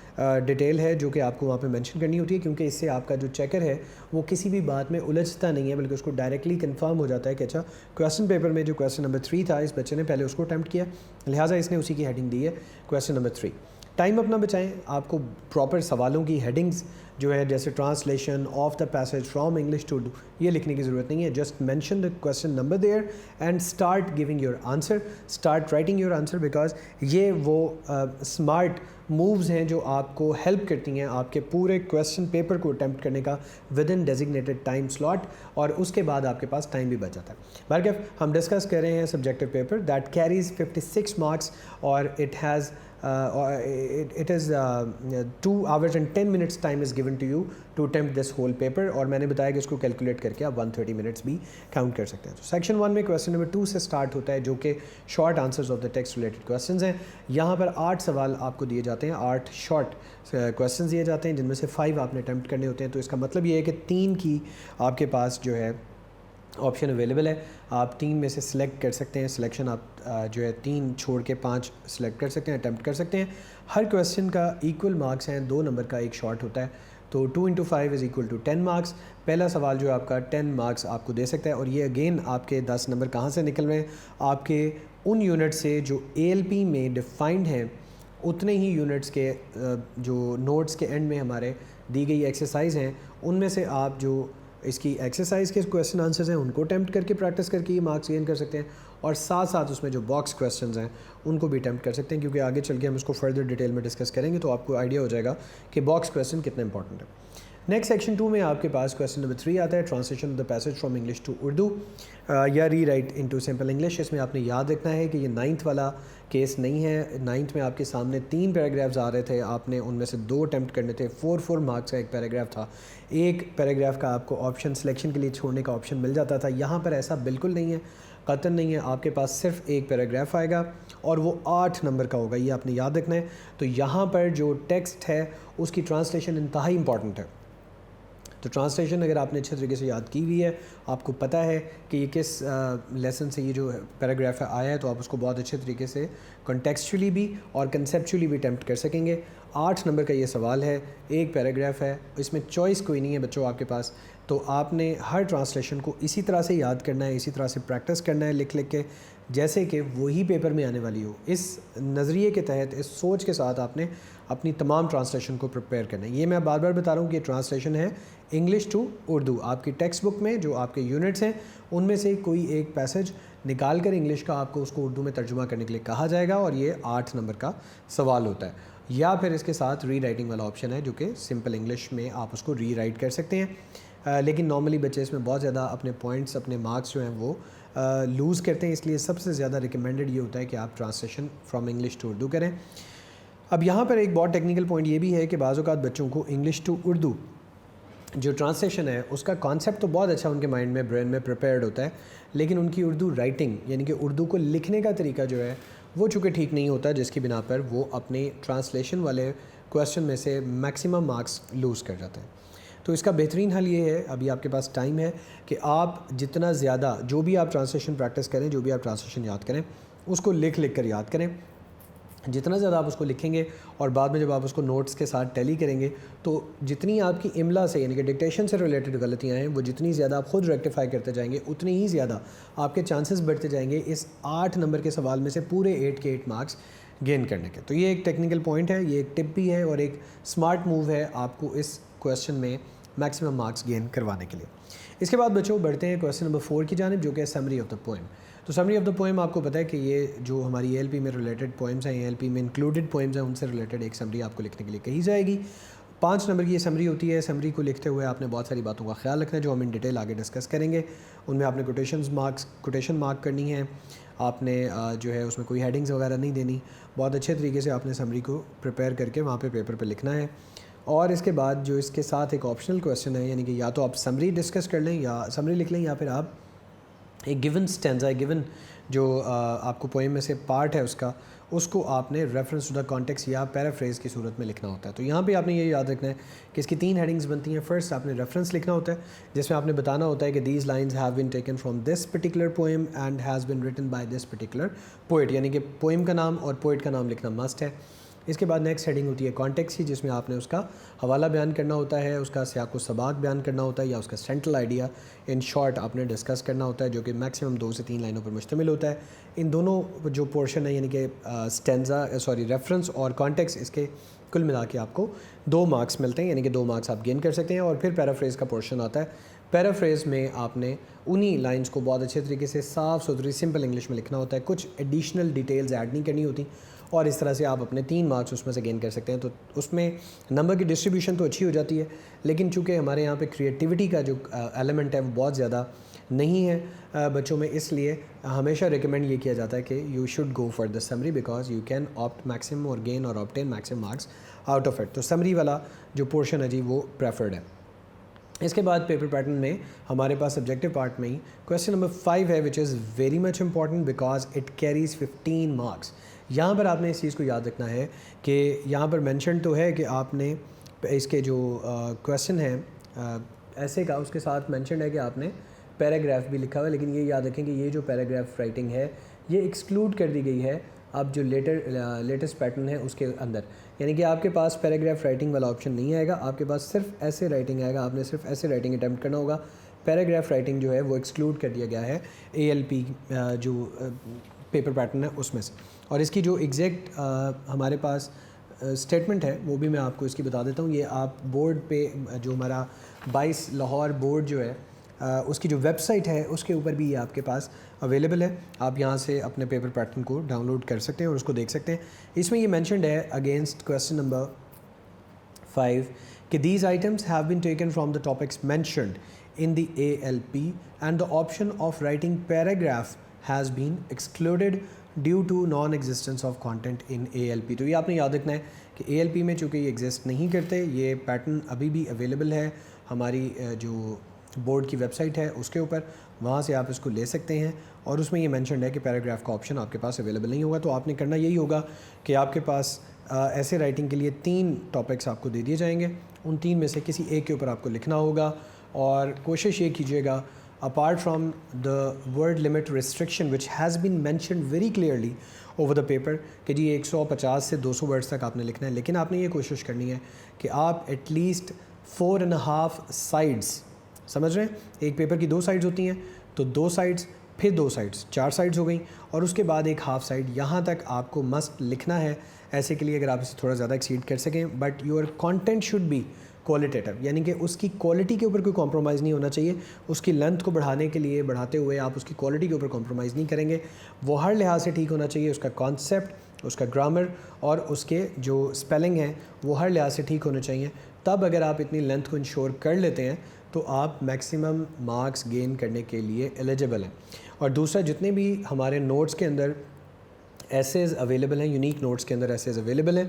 ڈیٹیل ہے جو کہ آپ کو وہاں پہ مینشن کرنی ہوتی ہے، کیونکہ اس سے آپ کا جو چیکر ہے وہ کسی بھی بات میں الجھتا نہیں ہے، بلکہ اس کو ڈائریکٹلی کنفرم ہو جاتا ہے کہ اچھا کویسچن پیپر میں جو کویسچن نمبر 3 تھا اس بچے نے پہلے اس کو اٹیمپٹ کیا، لہٰذا اس نے اسی کی ہیڈنگ دی ہے کویسچن نمبر 3۔ ٹائم اپنا بچائیں، آپ کو پراپر سوالوں کی ہیڈنگز جو ہے جیسے translation of the passage from English to Urdu یہ لکھنے کی ضرورت نہیں ہے، just mention the question number there and start giving your answer, start writing your answer, because یہ وہ اسمارٹ مووز ہیں جو آپ کو ہیلپ کرتی ہیں آپ کے پورے کویسچن پیپر کو اٹیمپٹ کرنے کا with in designated time slot, اور اس کے بعد آپ کے پاس ٹائم بھی بچ جاتا ہے۔ بہرکیف ہم ڈسکس کر رہے ہیں subjective paper that carries 56 marks, اور it has it is 2 hours and 10 minutes time is given to you to attempt this whole paper، اور میں نے بتایا کہ اس کو کیلکولیٹ کر کے آپ 130 منٹس بھی کاؤنٹ کر سکتے ہیں۔ تو سیکشن 1 میں کویسچن نمبر 2 سے سٹارٹ ہوتا ہے جو کہ short answers of the text related questions ہیں۔ یہاں پر 8 سوال آپ کو دیے جاتے ہیں، 8 شارٹ کویسچنز دیے جاتے ہیں جن میں سے 5 آپ نے اٹیمپٹ کرنے ہوتے ہیں، تو اس کا مطلب یہ ہے کہ 3 کی آپ کے پاس جو ہے آپشن اویلیبل ہے، آپ 3 میں سے سلیکٹ کر سکتے ہیں، سلیکشن آپ جو ہے 3 چھوڑ کے 5 سلیکٹ کر سکتے ہیں، اٹیمپٹ کر سکتے ہیں۔ ہر کویسچن کا ایکول مارکس ہیں، 2 نمبر کا ایک شارٹ ہوتا ہے، تو 2 into 5 is equal to 10 marks. پہلا سوال جو آپ کا 10 مارکس آپ کو دے سکتا ہے، اور یہ اگین آپ کے 10 نمبر کہاں سے نکل رہے ہیں؟ آپ کے ان یونٹ سے جو ALP میں ڈیفائنڈ ہیں، اتنے ہی یونٹس کے جو نوٹس کے اینڈ میں ہمارے دی گئی ایکسرسائز ہیں ان میں سے آپ جو اس کی ایکسرسائز کے کویسچن آنسرز ہیں ان کو اٹیمپٹ کر کے پریکٹس کر کے یہ مارکس گین کر سکتے ہیں، اور ساتھ ساتھ اس میں جو باکس کویسچنز ہیں ان کو بھی اٹیمپٹ کر سکتے ہیں، کیونکہ آگے چل کے ہم اس کو فردر ڈیٹیل میں ڈسکس کریں گے تو آپ کو آئیڈیا ہو جائے گا کہ باکس کویسچن کتنا امپورٹنٹ ہے۔ نیکسٹ سیکشن 2 میں آپ کے پاس کویسچن نمبر 3 آتا ہے، translation of the passage from English to Urdu یا rewrite into simple English. اس میں آپ نے یاد رکھنا ہے کہ یہ 9th والا کیس نہیں ہے۔ 9th میں آپ کے سامنے 3 پیراگرافز آ رہے تھے، آپ نے ان میں سے 2 اٹیمپٹ کرنے تھے، 4 مارکس کا ایک پیراگراف تھا، ایک پیراگراف کا آپ کو آپشن سلیکشن کے لیے چھوڑنے کا آپشن مل جاتا تھا۔ یہاں پر ایسا بالکل نہیں ہے، قطعاً نہیں ہے، آپ کے پاس صرف ایک پیراگراف آئے گا اور وہ 8 نمبر کا ہوگا، یہ آپ نے یاد رکھنا ہے۔ تو یہاں پر جو ٹیکسٹ ہے اس کی ٹرانسلیشن انتہائی امپورٹنٹ ہے۔ تو ٹرانسلیشن اگر آپ نے اچھے طریقے سے یاد کی ہوئی ہے, آپ کو پتہ ہے کہ یہ کس لیسن سے یہ جو پیراگراف آیا ہے, تو آپ اس کو بہت اچھے طریقے سے کنٹیکسچولی بھی اور کنسیپچولی بھی اٹیمپٹ کر سکیں گے. 8 نمبر کا یہ سوال ہے, ایک پیراگراف ہے, اس میں چوائس کوئی نہیں ہے بچوں آپ کے پاس, تو آپ نے ہر ٹرانسلیشن کو اسی طرح سے یاد کرنا ہے, اسی طرح سے پریکٹس کرنا ہے لکھ کے, جیسے کہ وہی پیپر میں آنے والی ہو. اس نظریے کے تحت, اس سوچ کے ساتھ آپ نے اپنی تمام ٹرانسلیشن کو پریپیئر کرنا ہے. یہ میں بار بار بتا رہا ہوں کہ یہ ٹرانسلیشن ہے انگلش ٹو اردو. آپ کی ٹیکسٹ بک میں جو آپ کے یونٹس ہیں ان میں سے کوئی ایک پیسج نکال کر انگلش کا آپ کو اس کو اردو میں ترجمہ کرنے کے لیے کہا جائے گا, اور یہ 8 نمبر کا سوال ہوتا ہے. یا پھر اس کے ساتھ ری رائٹنگ والا آپشن ہے, جو کہ سمپل انگلش میں آپ اس کو ری رائٹ کر سکتے ہیں. لیکن نارملی بچے اس میں بہت زیادہ اپنے پوائنٹس, اپنے مارکس جو ہیں وہ لوز کرتے ہیں, اس لیے سب سے زیادہ ریکمینڈڈ یہ ہوتا ہے کہ آپ translation from English to Urdu کریں. اب یہاں پر ایک بہت ٹیکنیکل پوائنٹ یہ بھی ہے کہ بعض اوقات بچوں کو انگلش ٹو اردو جو ٹرانسلیشن ہے اس کا کانسیپٹ تو بہت اچھا ان کے مائنڈ میں, برین میں پریپیئرڈ ہوتا ہے, لیکن ان کی اردو رائٹنگ یعنی کہ اردو کو لکھنے کا طریقہ جو ہے وہ چونکہ ٹھیک نہیں ہوتا, جس کی بنا پر وہ اپنے ٹرانسلیشن والے کویسچن میں سے میکسیمم مارکس لوز کر جاتے ہیں. تو اس کا بہترین حل یہ ہے, ابھی آپ کے پاس ٹائم ہے, کہ آپ جتنا زیادہ جو بھی آپ ٹرانسلیشن پریکٹس کریں, جو بھی آپ ٹرانسلیشن یاد کریں, اس کو لکھ کر یاد کریں. جتنا زیادہ آپ اس کو لکھیں گے اور بعد میں جب آپ اس کو نوٹس کے ساتھ ٹیلی کریں گے, تو جتنی آپ کی املا سے یعنی کہ ڈکٹیشن سے ریلیٹڈ غلطیاں ہیں وہ جتنی زیادہ آپ خود ریکٹیفائی کرتے جائیں گے, اتنی ہی زیادہ آپ کے چانسز بڑھتے جائیں گے اس 8 نمبر کے سوال میں سے پورے 8 کے 8 مارکس گین کرنے کے. تو یہ ایک ٹیکنیکل پوائنٹ ہے, یہ ایک ٹپ بھی ہے اور ایک اسمارٹ موو ہے آپ کو اس کویسچن میں میکسیمم مارکس گین کروانے کے لیے. اس کے بعد بچوں بڑھتے ہیں کویسچن نمبر 4 کی جانب, جو کہ سمری آف دا پوئم. تو سمری آف دا پوئم آپ کو پتہ ہے کہ یہ جو ہماری اے ایل پی میں ریلیٹڈ پوئمز ہیں, اے ایل پی میں انکلوڈڈ پوئمز ہیں, ان سے ریلیٹڈ ایک سمری آپ کو لکھنے کے لیے کہی جائے گی. 5 نمبر کی یہ سمری ہوتی ہے. سمری کو لکھتے ہوئے آپ نے بہت ساری باتوں کا خیال رکھنا ہے جو ہم ان ڈیٹیل آگے ڈسکس کریں گے. ان میں آپ نے کوٹیشن مارک کرنی ہے, آپ نے جو ہے اس میں کوئی ہیڈنگز وغیرہ نہیں دینی. بہت اچھے طریقے سے آپ نے سمری کو پریپیئر کر کے وہاں پہ پیپر پہ لکھنا ہے. اور اس کے بعد جو اس کے ساتھ ایک آپشنل کویسچن ہے, یعنی کہ یا تو آپ سمری ڈسکس کر لیں یا سمری لکھ لیں, یا پھر آپ ایک گیون سٹینزا, گیون جو آپ کو پوئم میں سے پارٹ ہے اس کو آپ نے ریفرنس ٹو دا کانٹیکس یا پیرافریز کی صورت میں لکھنا ہوتا ہے. تو یہاں پہ آپ نے یہ یاد رکھنا ہے کہ اس کی 3 ہیڈنگز بنتی ہیں. فرسٹ آپ نے ریفرنس لکھنا ہوتا ہے, جس میں آپ نے بتانا ہوتا ہے کہ these lines have been taken from this particular poem and has been written by this particular poet, یعنی کہ پوئم کا نام اور پوئٹ کا نام لکھنا مسٹ ہے. اس کے بعد نیکسٹ ہیڈنگ ہوتی ہے کانٹیکس کی, جس میں آپ نے اس کا حوالہ بیان کرنا ہوتا ہے, اس کا سیاق و سباق بیان کرنا ہوتا ہے, یا اس کا سینٹرل آئیڈیا ان شارٹ آپ نے ڈسکس کرنا ہوتا ہے, جو کہ میکسیمم 2 سے 3 لائنوں پر مشتمل ہوتا ہے. ان دونوں جو پورشن ہے یعنی کہ ریفرنس اور کانٹیکس, اس کے کل ملا کے آپ کو 2 مارکس ملتے ہیں, یعنی کہ 2 مارکس آپ گین کر سکتے ہیں. اور پھر پیرافریز کا پورشن آتا ہے. پیرافریز میں آپ نے انہی لائنز کو بہت اچھے طریقے سے صاف ستھری سمپل انگلش میں لکھنا ہوتا ہے, کچھ ایڈیشنل ڈیٹیلز ایڈ نہیں کرنی ہوتی, اور اس طرح سے آپ اپنے 3 مارکس اس میں سے گین کر سکتے ہیں. تو اس میں نمبر کی ڈسٹریبیوشن تو اچھی ہو جاتی ہے, لیکن چونکہ ہمارے یہاں پہ کریٹیوٹی کا جو ایلیمنٹ ہے وہ بہت زیادہ نہیں ہے بچوں میں, اس لیے ہمیشہ ریکمینڈ یہ کیا جاتا ہے کہ you should go for the summary, because you can opt maximum اور گین اور obtained maximum marks out of it. تو سمری والا جو پورشن ہے جی وہ پریفرڈ ہے. اس کے بعد پیپر پیٹرن میں ہمارے پاس سبجیکٹیو پارٹ میں ہی کویسچن نمبر 5 ہے, which is very much important because it carries 15 marks. یہاں پر آپ نے اس چیز کو یاد رکھنا ہے کہ یہاں پر مینشن تو ہے کہ آپ نے اس کے جو کویسچن ہے ایسے کا, اس کے ساتھ مینشنڈ ہے کہ آپ نے پیراگراف بھی لکھا ہوا ہے, لیکن یہ یاد رکھیں کہ یہ جو پیراگراف رائٹنگ ہے یہ ایکسکلوڈ کر دی گئی ہے اب جو لیٹسٹ پیٹرن ہے اس کے اندر. یعنی کہ آپ کے پاس پیراگراف رائٹنگ والا آپشن نہیں آئے گا, آپ کے پاس صرف ایسے رائٹنگ آئے گا. آپ نے صرف ایسے رائٹنگ اٹیمپٹ کرنا ہوگا. پیراگراف رائٹنگ جو ہے وہ ایکسکلوڈ کر دیا گیا ہے اے ایل پی جو پیپر پیٹرن ہے اس میں سے. اور اس کی جو ایگزیکٹ ہمارے پاس اسٹیٹمنٹ ہے وہ بھی میں آپ کو اس کی بتا دیتا ہوں. یہ آپ بورڈ پہ جو ہمارا 22 لاہور بورڈ جو ہے اس کی جو ویب سائٹ ہے اس کے اوپر بھی یہ آپ کے پاس اویلیبل ہے. آپ یہاں سے اپنے پیپر پیٹرن کو ڈاؤن لوڈ کر سکتے ہیں اور اس کو دیکھ سکتے ہیں. اس میں یہ مینشنڈ ہے اگینسٹ کویسچن نمبر 5 کہ these items have been taken from the topics mentioned in the ALP and the option of writing paragraph has been excluded due to non-existence of content in ALP. تو یہ آپ نے یاد رکھنا ہے کہ ALP میں چونکہ یہ ایگزسٹ نہیں کرتے, یہ پیٹرن ابھی بھی اویلیبل ہے ہماری جو بورڈ کی ویب سائٹ ہے اس کے اوپر, وہاں سے آپ اس کو لے سکتے ہیں. اور اس میں یہ مینشنڈ ہے کہ پیراگراف کا آپشن آپ کے پاس اویلیبل نہیں ہوگا. تو آپ نے کرنا یہی ہوگا کہ آپ کے پاس ایسے رائٹنگ کے لیے 3 ٹاپکس آپ کو دے دیے جائیں گے. ان 3 میں سے کسی ایک کے اوپر آپ کو لکھنا ہوگا, اور کوشش یہ کیجیے گا apart from the word limit restriction which has been mentioned very clearly over the paper کہ جی 150 سے 200 ورڈس تک آپ نے لکھنا ہے, لیکن آپ نے یہ کوشش کرنی ہے کہ آپ ایٹ لیسٹ 4.5 سائڈس, سمجھ رہے ہیں, ایک پیپر کی 2 سائڈز ہوتی ہیں تو 2 سائڈس پھر 2 سائڈس, 4 سائڈز ہو گئیں, اور اس کے بعد ایک ہاف سائڈ, یہاں تک آپ کو مسٹ لکھنا ہے. ایسے کے لیے اگر آپ اسے تھوڑا زیادہ ایکسیڈ کر سکیں, but your content should be qualitative, یعنی کہ اس کی کوالٹی کے اوپر کوئی کمپرومائز نہیں ہونا چاہیے. اس کی لینتھ کو بڑھاتے ہوئے آپ اس کی کوالٹی کے اوپر کمپرومائز نہیں کریں گے. وہ ہر لحاظ سے ٹھیک ہونا چاہیے, اس کا کانسیپٹ, اس کا گرامر اور اس کے جو اسپیلنگ ہیں وہ ہر لحاظ سے ٹھیک ہونے چاہیے. تب اگر آپ اتنی لینتھ کو انشور کر لیتے ہیں تو آپ میکسیمم مارکس گین کرنے کے لیے ایلیجبل ہیں. اور دوسرا, جتنے بھی ہمارے نوٹس کے اندر ایسیز اویلیبل ہیں, یونیک نوٹس کے اندر ایسیز اویلیبل ہیں,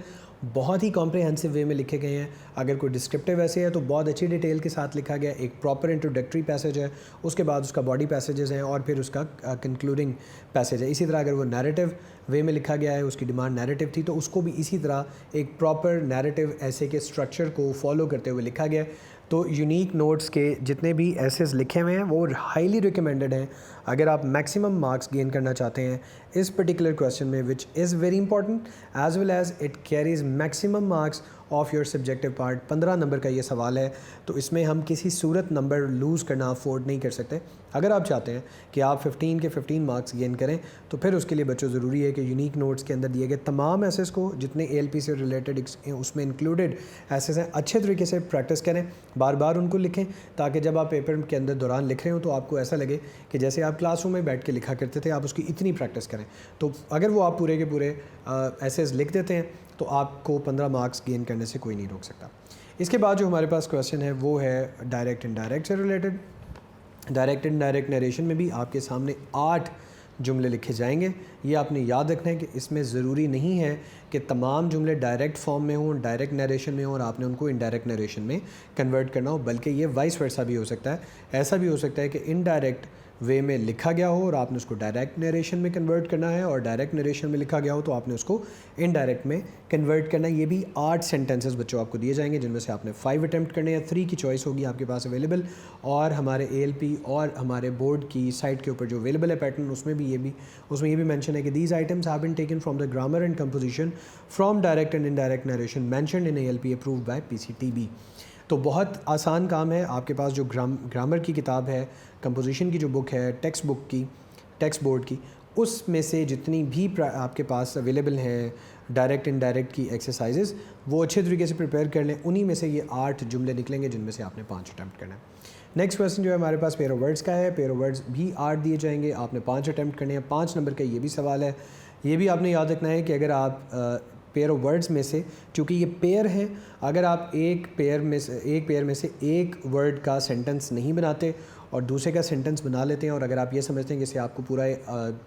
بہت ہی کمپریہنسو وے میں لکھے گئے ہیں. اگر کوئی ڈسکرپٹیو ایسے ہے تو بہت اچھی ڈیٹیل کے ساتھ لکھا گیا, ایک پراپر انٹروڈکٹری پیسیج ہے, اس کے بعد اس کا باڈی پیسیجز ہیں, اور پھر اس کا کنکلوڈنگ پیسیج ہے. اسی طرح اگر وہ نیریٹو وے میں لکھا گیا ہے, اس کی ڈیمانڈ نیریٹو تھی, تو اس کو بھی اسی طرح ایک پراپر نیریٹو ایسے کے اسٹرکچر کو فالو کرتے ہوئے لکھا گیا. تو یونیک نوٹس کے جتنے بھی ایسیز لکھے ہوئے ہیں وہ ہائیلی ریکمینڈڈ ہیں اگر آپ میکسیمم مارکس گین کرنا چاہتے ہیں اس پرٹیکولر کویسچن میں, which is very important as well as it carries maximum marks of your subjective part. 15 number کا یہ سوال ہے, تو اس میں ہم کسی صورت نمبر لوز کرنا افورڈ نہیں کر سکتے. اگر آپ چاہتے ہیں کہ آپ 15 کے 15 مارکس گین کریں تو پھر اس کے لیے بچوں ضروری ہے کہ یونیک نوٹس کے اندر دیے گئے تمام ایسیز کو, جتنے ALP سے ریلیٹڈ اس میں انکلوڈیڈ ایسیز ہیں, اچھے طریقے سے پریکٹس کریں, بار بار ان کو لکھیں, تاکہ جب آپ پیپر کے اندر دوران لکھ رہے ہوں تو آپ کو ایسا لگے کہ جیسے آپ کلاس روم میں بیٹھ کے لکھا کرتے تھے, آپ اس کی اتنی پریکٹس کریں. تو اگر وہ آپ پورے کے پورے ایسیز لکھ دیتے ہیں تو آپ کو 15 مارکس گین کرنے سے کوئی نہیں روک سکتا. اس کے بعد جو ہمارے پاس کویسچن ہے وہ ہے ڈائریکٹ انڈائریکٹ سے ریلیٹڈ. ڈائریکٹ انڈائریکٹ نیریشن میں بھی آپ کے سامنے 8 جملے لکھے جائیں گے. یہ آپ نے یاد رکھنا ہے کہ اس میں ضروری نہیں ہے کہ تمام جملے ڈائریکٹ فارم میں ہوں, ڈائریکٹ نیریشن میں ہوں, اور آپ نے ان کو انڈائریکٹ نیریشن میں کنورٹ کرنا ہو, بلکہ یہ وائس ورسا بھی ہو سکتا ہے. ایسا بھی ہو سکتا ہے کہ انڈائریکٹ وے میں لکھا گیا ہو اور آپ نے اس کو ڈائریکٹ نیریشن میں کنورٹ کرنا ہے, اور ڈائریکٹ نیریشن میں لکھا گیا ہو تو آپ نے اس کو انڈائریکٹ میں کنورٹ کرنا ہے. یہ بھی 8 سینٹنسز بچوں آپ کو دیے جائیں گے, جن میں سے آپ نے 5 اٹیمپٹ کرنے ہیں. 3 کی چوائس ہوگی آپ کے پاس اویلیبل, اور ہمارے ALP اور ہمارے بورڈ کی سائٹ کے اوپر جو اویلیبل ہے پیٹرن, اس میں یہ بھی مینشن ہے کہ these items have been taken from the grammar and composition from direct and indirect narration mentioned in ALP approved by PCTB. تو بہت آسان کام ہے. آپ کے پاس جو گرامر کی کتاب ہے, کمپوزیشن کی جو بک ہے, ٹیکسٹ بورڈ کی, اس میں سے جتنی بھی آپ کے پاس اویلیبل ہیں ڈائریکٹ انڈائریکٹ کی ایکسرسائزز, وہ اچھے طریقے سے پریپیئر کر لیں. انہی میں سے یہ 8 جملے نکلیں گے, جن میں سے آپ نے 5 اٹیمپٹ کرنا ہے. نیکسٹ کویسچن جو ہے ہمارے پاس پیئر آف ورڈس کا ہے. پیئر آف ورڈس بھی 8 دیے جائیں گے, آپ نے 5 اٹیمپٹ کرنے ہیں. 5 نمبر کا یہ بھی سوال ہے. یہ بھی آپ نے یاد رکھنا ہے کہ اگر آپ پیئر آف ورڈس میں سے, چونکہ یہ پیئر ہیں, اگر آپ ایک پیئر میں سے ایک ورڈ کا سینٹنس نہیں بناتے اور دوسرے کا سینٹنس بنا لیتے ہیں, اور اگر آپ یہ سمجھتے ہیں کہ اس سے آپ کو پورا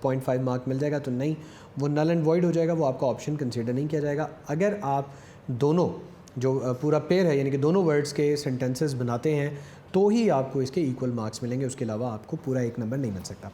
0.5 مارک مل جائے گا, تو نہیں, وہ نل اینڈ وائڈ ہو جائے گا, وہ آپ کا آپشن کنسیڈر نہیں کیا جائے گا. اگر آپ دونوں جو پورا پیئر ہے, یعنی کہ دونوں ورڈس کے سینٹنسز بناتے ہیں, تو ہی آپ کو اس کے ایکول مارکس ملیں گے, اس کے علاوہ آپ کو پورا 1 نمبر نہیں مل سکتا.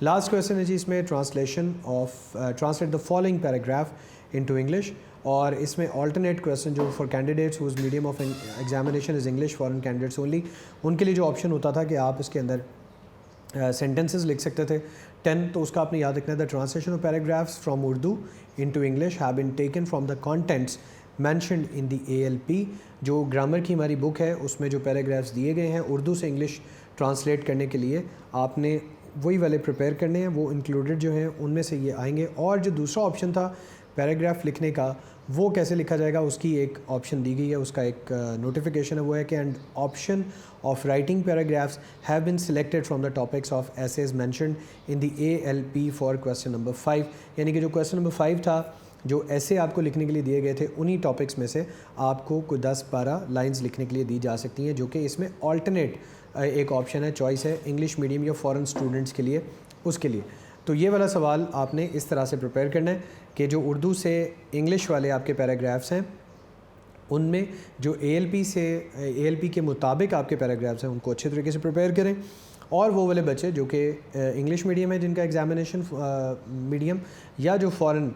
لاسٹ کویسچن ہے جی اس میں translate the following paragraph into English, اور اس میں آلٹرنیٹ کویسچن جو for candidates whose medium of examination is English foreign candidates only, ان کے لیے جو آپشن ہوتا تھا کہ آپ اس کے اندر سینٹنسز لکھ سکتے تھے 10, تو اس کا آپ نے یاد رکھنا ہے. The translation of paragraphs from Urdu into English have been taken from the contents mentioned in the ALP. جو گرامر کی ہماری بک ہے اس میں جو پیراگرافس دیے گئے ہیں اردو سے انگلش ٹرانسلیٹ کرنے کے لیے, آپ نے وہی والے پریپیئر کرنے ہیں, وہ انکلوڈیڈ جو ہیں ان میں سے یہ آئیں گے. اور جو دوسرا آپشن تھا پیراگراف لکھنے کا, وہ کیسے لکھا جائے گا, اس کی ایک آپشن دی گئی ہے, اس کا ایک نوٹیفیکیشن ہے, وہ ہے کہ and option of writing paragraphs have been selected from the topics of essays mentioned in the ALP for question number 5. یعنی کہ جو کویسچن نمبر 5 تھا, جو ایسے آپ کو لکھنے کے لیے دیے گئے تھے, انہی ٹاپکس میں سے آپ کو کوئی 10-12 لائنز لکھنے کے لیے دی جا سکتی ہیں, جو کہ اس میں آلٹرنیٹ ایک آپشن ہے, چوائس ہے انگلش میڈیم یا فورن اسٹوڈنٹس کے لیے, اس کے لیے. تو یہ والا سوال آپ نے اس طرح سے پریپیئر کرنا ہے کہ جو اردو سے انگلش والے آپ کے پیراگرافس ہیں, ان میں جو ALP کے مطابق آپ کے پیراگرافس ہیں, ان کو اچھے طریقے سے پریپیئر کریں. اور وہ والے بچے جو کہ انگلش میڈیم ہے, جن کا ایگزامینیشن میڈیم, یا جو فارن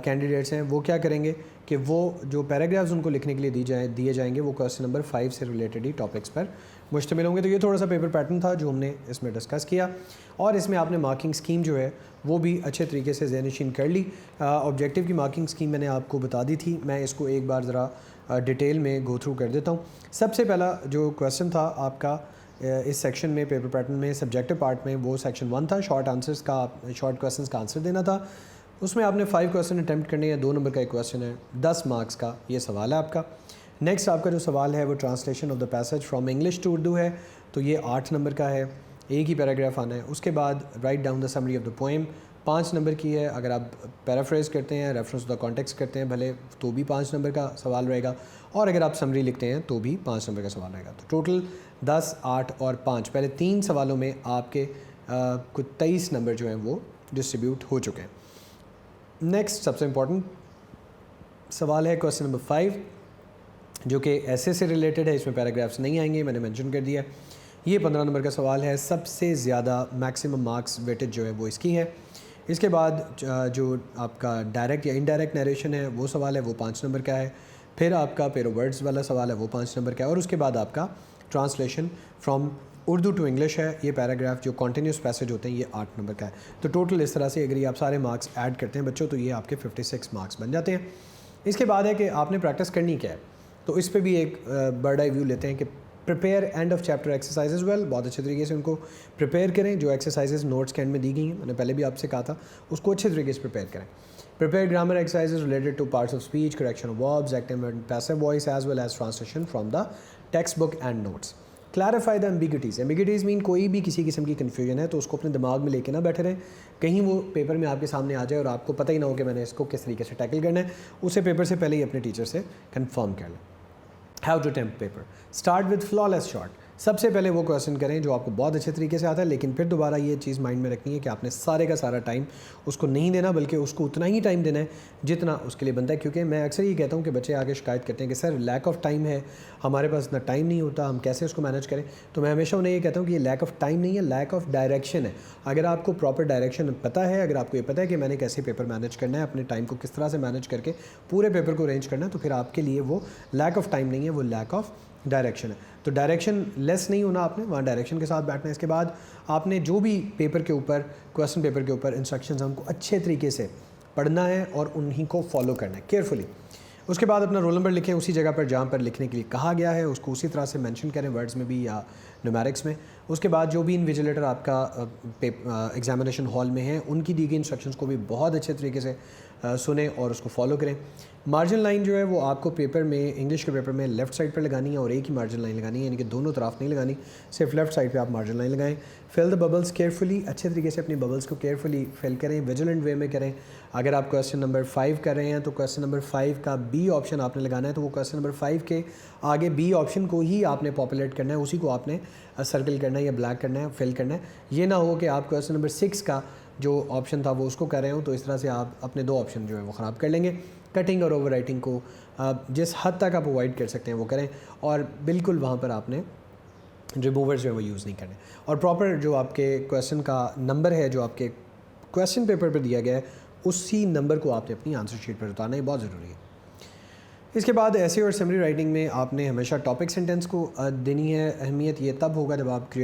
کینڈیڈیٹس ہیں, وہ کیا کریں گے کہ وہ جو پیراگرافز ان کو لکھنے کے لیے دیے جائیں گے وہ کویسچن نمبر 5 سے ریلیٹڈ ہی ٹاپکس پر مشتمل ہوں گے. تو یہ تھوڑا سا پیپر پیٹرن تھا جو ہم نے اس میں ڈسکس کیا, اور اس میں آپ نے مارکنگ اسکیم جو ہے وہ بھی اچھے طریقے سے ذہن نشین کر لی. آبجیکٹیو کی مارکنگ اسکیم میں نے آپ کو بتا دی تھی, میں اس کو ایک بار ذرا ڈیٹیل میں گو تھرو کر دیتا ہوں. سب سے پہلا جو کویسچن تھا آپ کا اس سیکشن میں پیپر پیٹرن میں سبجیکٹو پارٹ میں, وہ سیکشن 1 تھا, شارٹ کویسچنس کا آنسر دینا تھا. اس میں آپ نے 5 کویسچن اٹیمپٹ کرنے ہیں, 2 نمبر کا ایک کویسچن ہے, 10 مارکس کا یہ سوال ہے آپ کا. نیکسٹ آپ کا جو سوال ہے وہ translation of the passage from English to Urdu ہے, تو یہ 8 نمبر کا ہے, ایک ہی پیراگراف آنا ہے. اس کے بعد write down the summary of the poem 5 number کی ہے. اگر آپ پیرافریز کرتے ہیں, ریفرنس ٹو دا کانٹیکسٹ کرتے ہیں بھلے, تو بھی 5 نمبر کا سوال رہے گا, اور اگر آپ سمری لکھتے ہیں تو بھی 5 نمبر کا سوال رہے گا. تو ٹوٹل 10, 8 اور 5, پہلے 3 سوالوں میں آپ کے کچھ 23 نمبر جو ہیں وہ ڈسٹریبیوٹ ہو چکے ہیں. نیکسٹ سب سے امپورٹنٹ سوال ہے کویسچن نمبر 5, جو کہ ایسے سے ریلیٹڈ ہے. اس میں پیراگرافس نہیں آئیں گے, میں نے مینشن کر دیا. یہ 15 نمبر کا سوال ہے, سب سے زیادہ میکسیمم مارکس ویٹیج جو ہے وہ اس کی ہے. اس کے بعد جو آپ کا ڈائریکٹ یا انڈائریکٹ نیریشن ہے وہ سوال ہے, وہ 5 نمبر کا ہے. پھر آپ کا پیرو ورڈز والا سوال ہے, وہ 5 نمبر کا ہے. اور اس کے بعد آپ کا translation from Urdu to English ہے, یہ پیراگراف جو کنٹینیوس پیسج ہوتے ہیں یہ 8 نمبر کا ہے. تو ٹوٹل اس طرح سے اگر یہ آپ سارے مارکس ایڈ کرتے ہیں بچوں, تو یہ آپ کے 56 مارکس بن جاتے ہیں. اس کے بعد ہے کہ آپ نے پریکٹس کرنی کیا ہے, تو اس پہ بھی ایک برڈ آئی ویو لیتے ہیں کہ prepare end of chapter exercises well, بہت اچھے طریقے سے ان کو پریپیئر کریں. جو ایکسرسائزز نوٹس کے اینڈ میں دی گئی ہیں, میں نے پہلے بھی آپ سے کہا تھا, اس کو اچھے طریقے سے پریپیئر کریں. Prepare grammar exercises related to parts of speech, correction of verbs, active and passive voice, as well as translation from the textbook and notes. Clarify the ambiguities. Ambiguities مین کوئی بھی کسی قسم کی کنفیوژن ہے تو اس کو اپنے دماغ میں لے کے نہ بیٹھے رہیں, کہیں وہ پیپر میں آپ کے سامنے آ جائے اور آپ کو پتہ ہی نہ ہو کہ میں نے اس کو کس طریقے سے ٹیکل کرنا ہے. اسے پیپر سے پہلے ہی اپنے ٹیچر سے کنفرم کر لیں. How to attempt paper. Start with flawless short. سب سے پہلے وہ کویشچن کریں جو آپ کو بہت اچھے طریقے سے آتا ہے, لیکن پھر دوبارہ یہ چیز مائنڈ میں رکھنی ہے کہ آپ نے سارے کا سارا ٹائم اس کو نہیں دینا, بلکہ اس کو اتنا ہی ٹائم دینا ہے جتنا اس کے لیے بنتا ہے. کیونکہ میں اکثر یہ کہتا ہوں کہ بچے آگے شکایت کرتے ہیں کہ سر لیک آف ٹائم ہے, ہمارے پاس اتنا ٹائم نہیں ہوتا, ہم کیسے اس کو مینیج کریں. تو میں ہمیشہ انہیں یہ کہتا ہوں کہ یہ لیک آف ٹائم نہیں ہے, لیک آف ڈائریکشن ہے. اگر آپ کو پراپر ڈائریکشن پتہ ہے, اگر آپ کو یہ پتہ ہے کہ میں نے کیسے پیپر مینیج کرنا ہے, اپنے ٹائم کو کس طرح سے مینیج کر کے پورے پیپر کو ارینج کرنا ہے, تو پھر آپ کے لیے وہ لیک آف ٹائم نہیں ہے, وہ لیک آف ڈائریکشن ہے. تو ڈائریکشن لیس نہیں ہونا, آپ نے وہاں ڈائریکشن کے ساتھ بیٹھنا ہے. اس کے بعد آپ نے جو بھی پیپر کے اوپر کویسچن پیپر کے اوپر انسٹرکشنز ہم کو اچھے طریقے سے پڑھنا ہے اور انہی کو فالو کرنا ہے کیئرفلی. اس کے بعد اپنا رول نمبر لکھیں اسی جگہ پر جہاں پر لکھنے کے لیے کہا گیا ہے, اس کو اسی طرح سے مینشن کریں ورڈز میں بھی یا نیومیرکس میں. اس کے بعد جو بھی انویجیلیٹر آپ کا ایگزامینیشن ہال میں ہیں, ان کی دی گئی انسٹرکشنز کو بھی بہت اچھے طریقے سے سنیں اور اس کو فالو کریں. مارجن لائن جو ہے وہ آپ کو پیپر میں, انگلش کے پیپر میں لیفٹ سائڈ پر لگانی ہے اور ایک ہی مارجن لائن لگانی ہے, یعنی کہ دونوں طرف نہیں لگانی, صرف لیفٹ سائڈ پہ آپ مارجن لائن لگائیں. فل دا ببلس کیئرفلی, اچھے طریقے سے اپنی ببلس کو کیئرفلی فل کریں, ویجیلنٹ وے میں کریں. اگر آپ کویسچن نمبر 5 کر رہے ہیں تو کویسچن نمبر 5 کا بی آپشن آپ نے لگانا ہے, تو وہ کویسچن نمبر 5 کے آگے بی آپشن کو ہی آپ نے پاپولیٹ کرنا ہے, اسی کو آپ نے سرکل کرنا ہے یا بلیک کرنا ہے, فل کرنا ہے. یہ نہ ہو کہ آپ کویسچن نمبر 6 کا جو آپشن تھا وہ اس کو کر رہے ہوں, تو اس طرح سے آپ اپنے 2 آپشن جو ہے وہ خراب کر لیں گے. کٹنگ اور اوور رائٹنگ کو جس حد تک آپ اوائڈ کر سکتے ہیں وہ کریں, اور بالکل وہاں پر آپ نے ریموورز جو ہے وہ یوز نہیں کرنے. اور پراپر جو آپ کے کویسچن کا نمبر ہے جو آپ کے کویسچن پیپر پہ دیا گیا ہے, اسی نمبر کو آپ نے اپنی آنسر شیٹ پر اتارنا, یہ بہت ضروری ہے. اس کے بعد ایسے اور سمری رائٹنگ میں آپ نے ہمیشہ ٹاپک سینٹینس کو دینی ہے. اہمیت یہ تب ہوگا جب آپ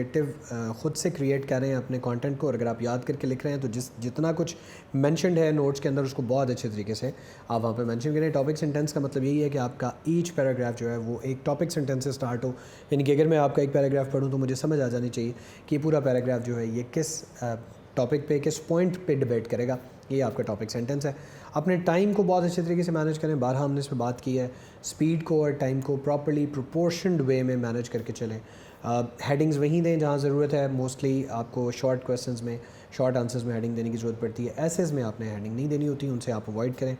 خود سے کریٹ کر رہے ہیں اپنے کانٹینٹ کو, اور اگر آپ یاد کر کے لکھ رہے ہیں تو جتنا کچھ مینشنڈ ہے نوٹس کے اندر اس کو بہت اچھے طریقے سے آپ وہاں پہ مینشن کریں. ٹاپک سینٹینس کا مطلب یہی ہے کہ آپ کا ایچ پیراگراف جو ہے وہ ایک ٹاپک سینٹینس سے سٹارٹ ہو, یعنی کہ اگر میں آپ کا ایک پیراگراف پڑھوں تو مجھے سمجھ آ جانی چاہیے کہ یہ پورا پیراگراف جو ہے یہ کس ٹاپک پہ, کس پوائنٹ پہ ڈیبیٹ کرے گا. یہ آپ کا ٹاپک سینٹینس ہے. اپنے ٹائم کو بہت اچھے طریقے سے مینیج کریں, بارہا ہم نے اس پہ بات کی ہے. سپیڈ کو اور ٹائم کو پراپرلی پروپورشنڈ وے میں مینیج کر کے چلیں. ہیڈنگز وہیں دیں جہاں ضرورت ہے. موسٹلی آپ کو شارٹ کویسچنز میں, شارٹ آنسرز میں ہیڈنگ دینے کی ضرورت پڑتی ہے. ایسیز میں آپ نے ہیڈنگ نہیں دینی ہوتی, ان سے آپ اوائڈ کریں.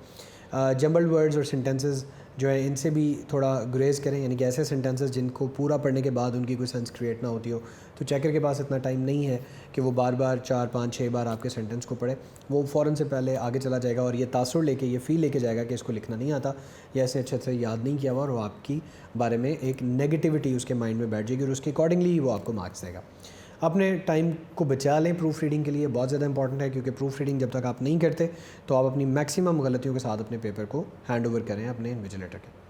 جمبلڈ ورڈز اور سینٹینسز جو ہیں ان سے بھی تھوڑا گریز کریں, یعنی کہ ایسے سینٹینسز جن کو پورا پڑھنے کے بعد ان کی کوئی سینس کریٹ نہ ہوتی ہو. تو چیکر کے پاس اتنا ٹائم نہیں ہے کہ وہ بار بار 4 5 6 بار آپ کے سینٹینس کو پڑھے. وہ فوراً سے پہلے آگے چلا جائے گا اور یہ تاثر لے کے, یہ فیل لے کے جائے گا کہ اس کو لکھنا نہیں آتا یا ایسے اچھے سے یاد نہیں کیا ہوا, اور وہ آپ کی بارے میں ایک نیگیٹیوٹی اس کے مائنڈ میں بیٹھ جائے گی اور اس کے اکارڈنگلی وہ آپ کو مارکس دے گا. اپنے ٹائم کو بچا لیں پروف ریڈنگ کے لیے، بہت زیادہ امپورٹنٹ ہے، کیونکہ پروف ریڈنگ جب تک آپ نہیں کرتے تو آپ اپنی میکسیمم غلطیوں کے ساتھ اپنے پیپر کو ہینڈ اوور کریں اپنے انویجیلیٹر کے۔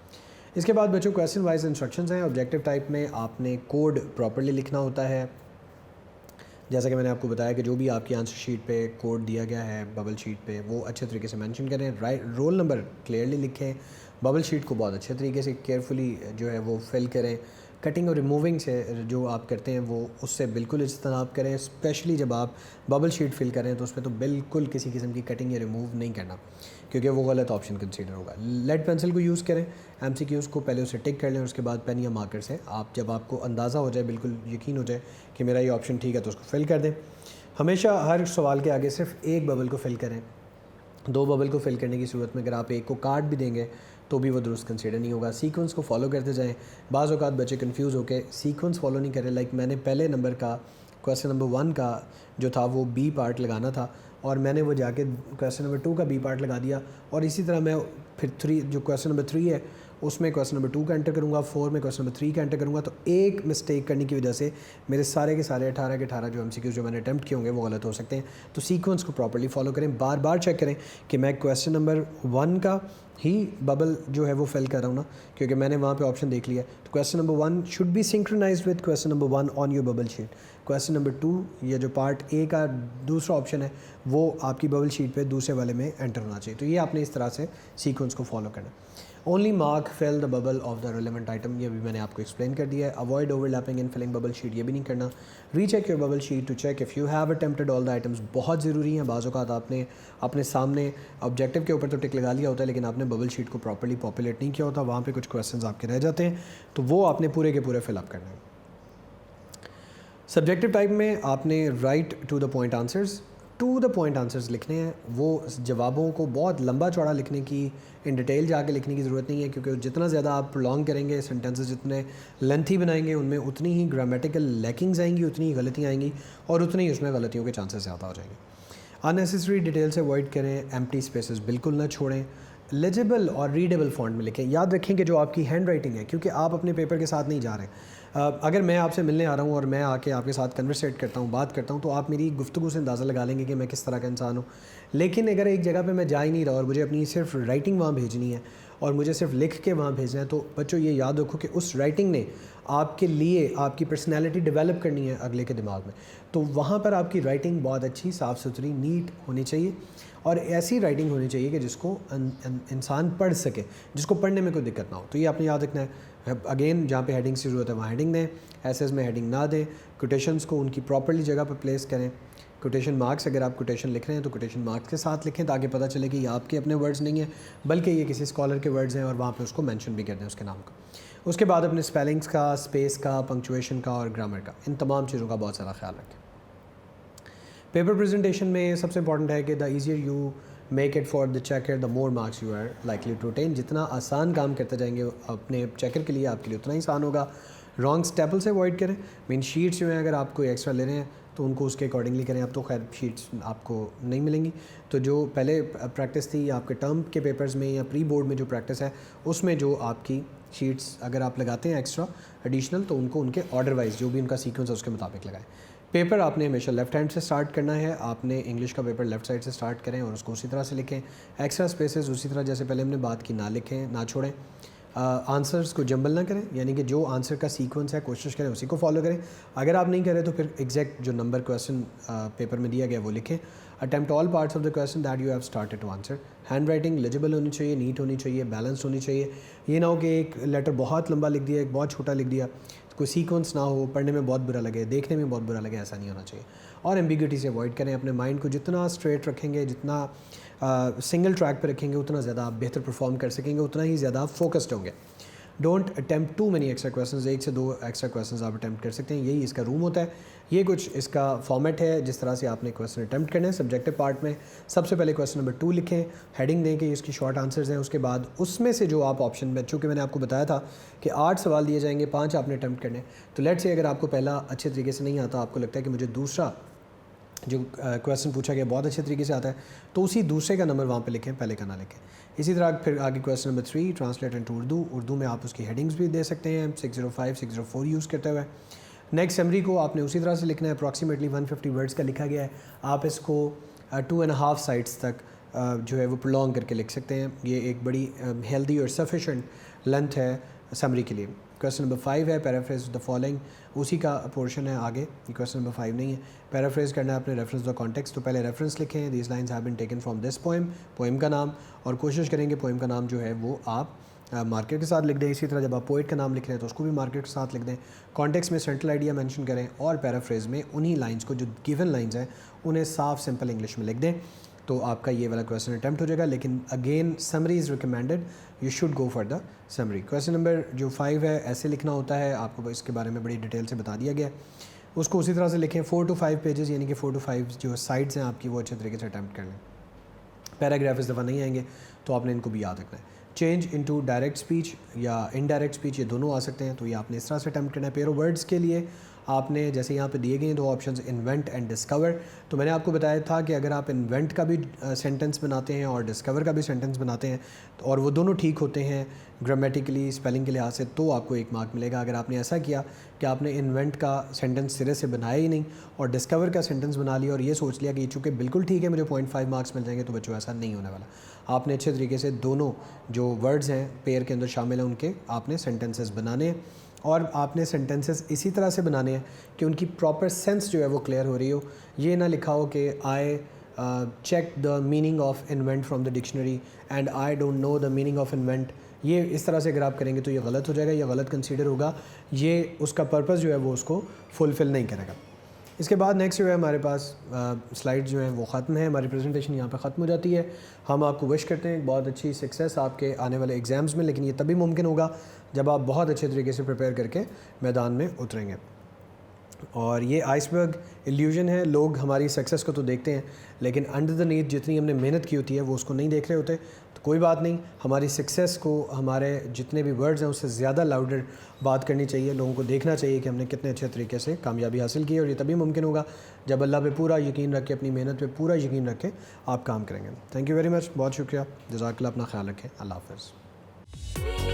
اس کے بعد بچوں کویسچن وائز انسٹرکشنز ہیں۔ آبجیکٹیو ٹائپ میں آپ نے کوڈ پراپرلی لکھنا ہوتا ہے، جیسا کہ میں نے آپ کو بتایا کہ جو بھی آپ کی آنسر شیٹ پہ کوڈ دیا گیا ہے ببل شیٹ پہ وہ اچھے طریقے سے مینشن کریں، رول نمبر کلیئرلی لکھیں، ببل شیٹ کو بہت اچھے طریقے سے کیئرفلی جو ہے وہ فل کریں، کٹنگ اور ریموونگ سے جو آپ کرتے ہیں وہ اس سے بالکل اجتناب کریں، اسپیشلی جب آپ ببل شیٹ فل کریں تو اس میں تو بالکل کسی قسم کی کٹنگ یا ریموو نہیں کرنا، کیونکہ وہ غلط آپشن کنسیڈر ہوگا۔ لیڈ پینسل کو یوز کریں، ایم سی کیوز کو پہلے اسے ٹک کر لیں، اس کے بعد پین یا مارکر سے آپ جب آپ کو اندازہ ہو جائے، بالکل یقین ہو جائے کہ میرا یہ آپشن ٹھیک ہے تو اس کو فل کر دیں۔ ہمیشہ ہر سوال کے آگے صرف ایک ببل کو فل کریں، دو ببل کو فل کرنے کی صورت میں اگر آپ ایک کو کاٹ بھی دیں گے تو بھی وہ درست کنسیڈر نہیں ہوگا۔ سیکوینس کو فالو کرتے جائیں، بعض اوقات بچے کنفیوز ہو کے سیکوینس فالو نہیں کریں، لائک میں نے پہلے نمبر کا کویسچن نمبر 1 کا جو تھا وہ بی پارٹ لگانا تھا اور میں نے وہ جا کے کویسچن نمبر 2 کا بی پارٹ لگا دیا، اور اسی طرح میں پھر 3 جو کویسچن نمبر 3 ہے اس میں کویسچن نمبر 2 کا انٹر کروں گا، 4 میں کویسچن نمبر 3 کا انٹر کروں گا، تو ایک مسٹیک کرنے کی وجہ سے میرے سارے کے سارے 18 کے 18 جو ایم سی کیوز جو میں نے اٹیمپٹ کیے ہوں گے وہ غلط ہو سکتے ہیں۔ تو سیکوینس کو پراپرلی فالو کریں، بار بار چیک کریں کہ میں کویسچن نمبر 1 کا ہی ببل جو ہے وہ فل کر رہا ہوں نا، کیونکہ میں نے وہاں پہ آپشن دیکھ لیا تو question number 1 should be synchronised with question number 1 on your bubble sheet. Question number 2 یا جو پارٹ اے کا دوسرا آپشن ہے وہ آپ کی ببل شیٹ پہ دوسرے والے میں انٹر ہونا چاہیے۔ تو یہ آپ نے اس طرح سے سیکوینس کو فالو کرنا۔ Only mark fill the bubble of the relevant item, یہ بھی میں نے آپ کو ایکسپلین کر دیا ہے۔ Avoid overlapping in filling bubble sheet, یہ بھی نہیں کرنا۔ Recheck your bubble sheet to check if you have attempted all the items, بہت ضروری ہیں۔ بعض اوقات آپ نے اپنے سامنے آبجیکٹیو کے اوپر تو ٹک لگا لیا ہوتا ہے لیکن آپ نے ببل شیٹ کو پراپرلی پاپولیٹ نہیں کیا ہوتا، وہاں پہ کچھ کویسچنز آپ کے رہ جاتے ہیں تو وہ آپ نے پورے کے پورے فل اپ کرنے ہیں۔ سبجیکٹیو ٹائپ میں آپ نے write to the point answers, to the point answers لکھنے ہیں، وہ جوابوں کو بہت لمبا چوڑا لکھنے کی، ان ڈیٹیل جا کے لکھنے کی ضرورت نہیں ہے، کیونکہ جتنا زیادہ آپ پرولونگ کریں گے سینٹینسز جتنے لینتھی بنائیں گے ان میں اتنی ہی گرامیٹیکل لیکنگز آئیں گی، اتنی ہی غلطیاں آئیں گی اور اتنی ہی اس میں غلطیوں کے چانسز زیادہ ہو جائیں گے۔ اننیسیسری ڈیٹیل سے اوائڈ کریں، ایمپٹی اسپیسز بالکل نہ چھوڑیں، لیجیبل اور ریڈیبل فونٹ میں لکھیں۔ یاد رکھیں کہ جو آپ کی ہینڈ رائٹنگ ہے، کیونکہ آپ اپنے پیپر کے ساتھ نہیں جا رہے، اگر میں آپ سے ملنے آ رہا ہوں اور میں آ کے آپ کے ساتھ کنورسیٹ کرتا ہوں، بات کرتا ہوں، تو آپ میری گفتگو سے اندازہ لگا لیں گے کہ میں کس طرح کا انسان ہوں۔ لیکن اگر ایک جگہ پہ میں جا ہی نہیں رہا اور مجھے اپنی صرف رائٹنگ وہاں بھیجنی ہے اور مجھے صرف لکھ کے وہاں بھیجنا ہے، تو بچوں یہ یاد رکھو کہ اس رائٹنگ نے آپ کے لیے آپ کی پرسنالٹی ڈیولپ کرنی ہے اگلے کے دماغ میں، تو وہاں پر آپ کی رائٹنگ بہت اچھی، صاف ستھری، نیٹ ہونی چاہیے اور ایسی رائٹنگ ہونی چاہیے کہ جس کو انسان پڑھ سکے، جس کو پڑھنے میں کوئی دقت نہ ہو۔ تو یہ آپ نے یاد رکھنا ہے۔ اگین جہاں پہ ہیڈنگس کی ضرورت ہے وہاں ہیڈنگ دیں، ایسیز میں ہیڈنگ نہ دیں، کوٹیشنز کو ان کی پراپرلی جگہ پہ پلیس کریں۔ کوٹیشن مارکس، اگر آپ کوٹیشن لکھ رہے ہیں تو کوٹیشن مارکس کے ساتھ لکھیں تاکہ پتہ چلے کہ یہ آپ کے اپنے ورڈز نہیں ہیں بلکہ یہ کسی اسکالر کے ورڈز ہیں، اور وہاں پہ اس کو مینشن بھی کر دیں اس کے نام کا۔ اس کے بعد اپنے اسپیلنگس کا، اسپیس کا، پنکچویشن کا اور گرامر کا، ان تمام چیزوں کا بہت زیادہ خیال رکھیں۔ پیپر پریزنٹیشن میں سب سے امپورٹنٹ ہے کہ the easier you make it for the checker the more marks you are likely to attain. جتنا آسان کام کرتے جائیں گے اپنے چیکر کے لیے آپ کے لیے اتنا ہی آسان ہوگا۔ رانگ اسٹیپل سے اوائڈ کریں، مین شیٹس جو ہیں اگر آپ کوئی ایکسٹرا لے رہے ہیں تو ان کو اس کے اکارڈنگلی کریں۔ اب تو خیر شیٹس آپ کو نہیں ملیں گی، تو جو پہلے پریکٹس تھی آپ کے ٹرم کے پیپرز میں یا پری بورڈ میں جو پریکٹس ہے اس میں جو آپ کی شیٹس اگر آپ لگاتے ہیں ایکسٹرا ایڈیشنل تو ان کو ان کے آرڈر وائز جو بھی ان کا سیکوینس ہے اس کے مطابق لگائیں۔ پیپر آپ نے ہمیشہ لیفٹ ہینڈ سے سٹارٹ کرنا ہے، آپ نے انگلش کا پیپر لیفٹ سائڈ سے سٹارٹ کریں اور اس کو اسی طرح سے لکھیں۔ ایکسٹرا اسپیسز اسی طرح جیسے پہلے ہم نے بات کی نہ لکھیں، نہ چھوڑیں۔ آنسرز کو جمبل نہ کریں، یعنی کہ جو آنسر کا سیکوینس ہے کوشش کریں اسی کو فالو کریں۔ اگر آپ نہیں کریں تو پھر ایگزیکٹ جو نمبر کویسچن پیپر میں دیا گیا وہ لکھیں۔ Attempt all parts of the question that you have started to answer. Handwriting legible ہونی چاہیے، نیٹ ہونی چاہیے، بیلنس ہونی چاہیے۔ یہ نہ ہو کہ ایک لیٹر بہت لمبا لکھ دیا، ایک بہت چھوٹا لکھ دیا، کوئی سیکوینس نہ ہو، پڑھنے میں بہت برا لگے، دیکھنے میں بہت برا لگے، ایسا نہیں ہونا چاہیے۔ اور ایمبیگوٹی سے اوائڈ کریں، اپنے مائنڈ کو جتنا اسٹریٹ رکھیں گے، جتنا سنگل ٹریک پہ رکھیں گے اتنا زیادہ آپ بہتر پرفارم کر سکیں گے، اتنا ہی زیادہ آپ فوکسڈ ہوں گے۔ Don't attempt too many extra questions, 1 سے 2 ایکسٹرا کویسچنز آپ اٹیمپٹ کر سکتے ہیں، یہی اس کا روم ہوتا ہے۔ یہ کچھ اس کا فارمیٹ ہے جس طرح سے آپ نے کویسچن اٹیمپٹ کرنا ہے۔ سبجیکٹو پارٹ میں سب سے پہلے کویسچن نمبر 2 لکھیں، ہیڈنگ دیں کہ اس کی شارٹ آنسرز ہیں، اس کے بعد اس میں سے جو آپ آپشن میں، چونکہ میں نے آپ کو بتایا تھا کہ 8 سوال دیے جائیں گے، 5 آپ نے اٹیمپٹ کرنے، تو لیٹ سے اگر آپ کو پہلا اچھے طریقے سے نہیں آتا، آپ کو لگتا ہے کہ مجھے دوسرا جو کویسچن پوچھا گیا بہت اچھے طریقے سے آتا ہے، تو اسی دوسرے کا نمبر وہاں پہ لکھیں، پہلے کا نہ لکھیں۔ اسی طرح پھر آگے question number 3 translate into Urdu, Urdu میں آپ اس کی ہیڈنگز بھی دے سکتے ہیں 605 604 یوز کرتے ہوئے۔ نیکسٹ سمری کو آپ نے اسی طرح سے لکھنا ہے, اپروکسیمیٹلی 150 ورڈس کا لکھا گیا ہے. آپ اس کو 2.5 سائٹس تک جو ہے وہ پرولونگ کر کے لکھ سکتے ہیں. یہ ایک بڑی ہیلدی اور سفیشینٹ لینتھ ہے سمری کے لیے. کویسچن نمبر 5 ہے پیرافریز دا فالوئنگ, اسی کا پورشن ہے آگے. یہ کویسچن نمبر 5 نہیں ہے. پیرافریز کرنا ہے اپنے ریفرنس دا کانٹیکسٹ, تو پہلے ریفرنس لکھیں, these lines have been taken from this poem, poem کا نام, اور کوشش کریں گے پوئم کا نام جو ہے وہ آپ مارکر کے ساتھ لکھ دیں. اسی طرح جب آپ پوئٹ کا نام لکھ رہے ہیں تو اس کو بھی مارکر کے ساتھ لکھ دیں. کانٹیکسٹ میں سینٹرل آئیڈیا مینشن کریں, اور پیرافریز میں انہی لائنز کو جو گیون لائنز ہیں انہیں صاف سمپل انگلش میں لکھ دیں. تو آپ کا یہ والا کویسچن اٹیمپٹ ہو جائے گا. لیکن again summary is recommended, you should go for the summary. Question number جو 5 ہے ایسے لکھنا ہوتا ہے, آپ کو اس کے بارے میں بڑی ڈیٹیل سے بتا دیا گیا ہے. اس کو اسی طرح سے لکھیں 4 to 5 پیجز, یعنی کہ 4 to 5 جو سائڈس ہیں آپ کی وہ اچھے طریقے سے اٹیمپٹ کر لیں. پیراگراف اس دفعہ نہیں آئیں گے تو آپ نے ان کو بھی یاد رکھنا ہے. چینج انٹو ڈائریکٹ اسپیچ یا انڈائریکٹ اسپیچ, یہ دونوں آ سکتے ہیں, تو یہ آپ نے اس طرح سے اٹیمپٹ کرنا ہے. پیرو ورڈس کے لیے آپ نے جیسے یہاں پہ دیے گئے ہیں 2 آپشنز, انوینٹ اینڈ ڈسکور. تو میں نے آپ کو بتایا تھا کہ اگر آپ انوینٹ کا بھی سینٹنس بناتے ہیں اور ڈسکور کا بھی سینٹنس بناتے ہیں اور وہ دونوں ٹھیک ہوتے ہیں گرامیٹیکلی, اسپیلنگ کے لحاظ سے, تو آپ کو 1 مارک ملے گا. اگر آپ نے ایسا کیا کہ آپ نے انوینٹ کا سینٹنس سرے سے بنایا ہی نہیں اور ڈسکور کا سینٹنس بنا لیا اور یہ سوچ لیا کہ یہ چونکہ بالکل ٹھیک ہے مجھے 0.5 مارکس مل جائیں گے, تو بچوں ایسا نہیں ہونے والا. آپ نے اچھے طریقے سے دونوں جو ورڈز ہیں پیئر کے اندر شامل ہیں ان کے آپ نے سینٹنسز بنانے ہیں, اور آپ نے سینٹنسز اسی طرح سے بنانے ہیں کہ ان کی پراپر سینس جو ہے وہ کلیئر ہو رہی ہو. یہ نہ لکھا ہو کہ I check the meaning of invent from the dictionary and I don't know the meaning of invent. یہ اس طرح سے اگر آپ کریں گے تو یہ غلط ہو جائے گا, یہ غلط کنسیڈر ہوگا, یہ اس کا پرپز جو ہے وہ اس کو فلفل نہیں کرے گا. اس کے بعد نیکسٹ جو ہے ہمارے پاس سلائڈ جو ہیں وہ ختم ہے, ہماری پریزنٹیشن یہاں پہ ختم ہو جاتی ہے. ہم آپ کو وش کرتے ہیں ایک بہت اچھی سکسیس آپ کے آنے والے ایگزامز میں, لیکن یہ تبھی ممکن ہوگا جب آپ بہت اچھے طریقے سے پریپیئر کر کے میدان میں اتریں گے. اور یہ آئس برگ ایلیوژن ہے, لوگ ہماری سکسیس کو تو دیکھتے ہیں لیکن انڈر دا نیتھ جتنی ہم نے محنت کی ہوتی ہے وہ اس کو نہیں دیکھ رہے ہوتے. تو کوئی بات نہیں, ہماری سکسیس کو ہمارے جتنے بھی ورڈز ہیں اس سے زیادہ لاؤڈر بات کرنی چاہیے. لوگوں کو دیکھنا چاہیے کہ ہم نے کتنے اچھے طریقے سے کامیابی حاصل کی, اور یہ تبھی ممکن ہوگا جب اللہ پہ پورا یقین رکھ کے, اپنی محنت پہ پورا یقین رکھ کے آپ کام کریں گے. تھینک یو ویری مچ, بہت شکریہ, جزاک اللہ, اپنا خیال رکھیں, اللہ حافظ.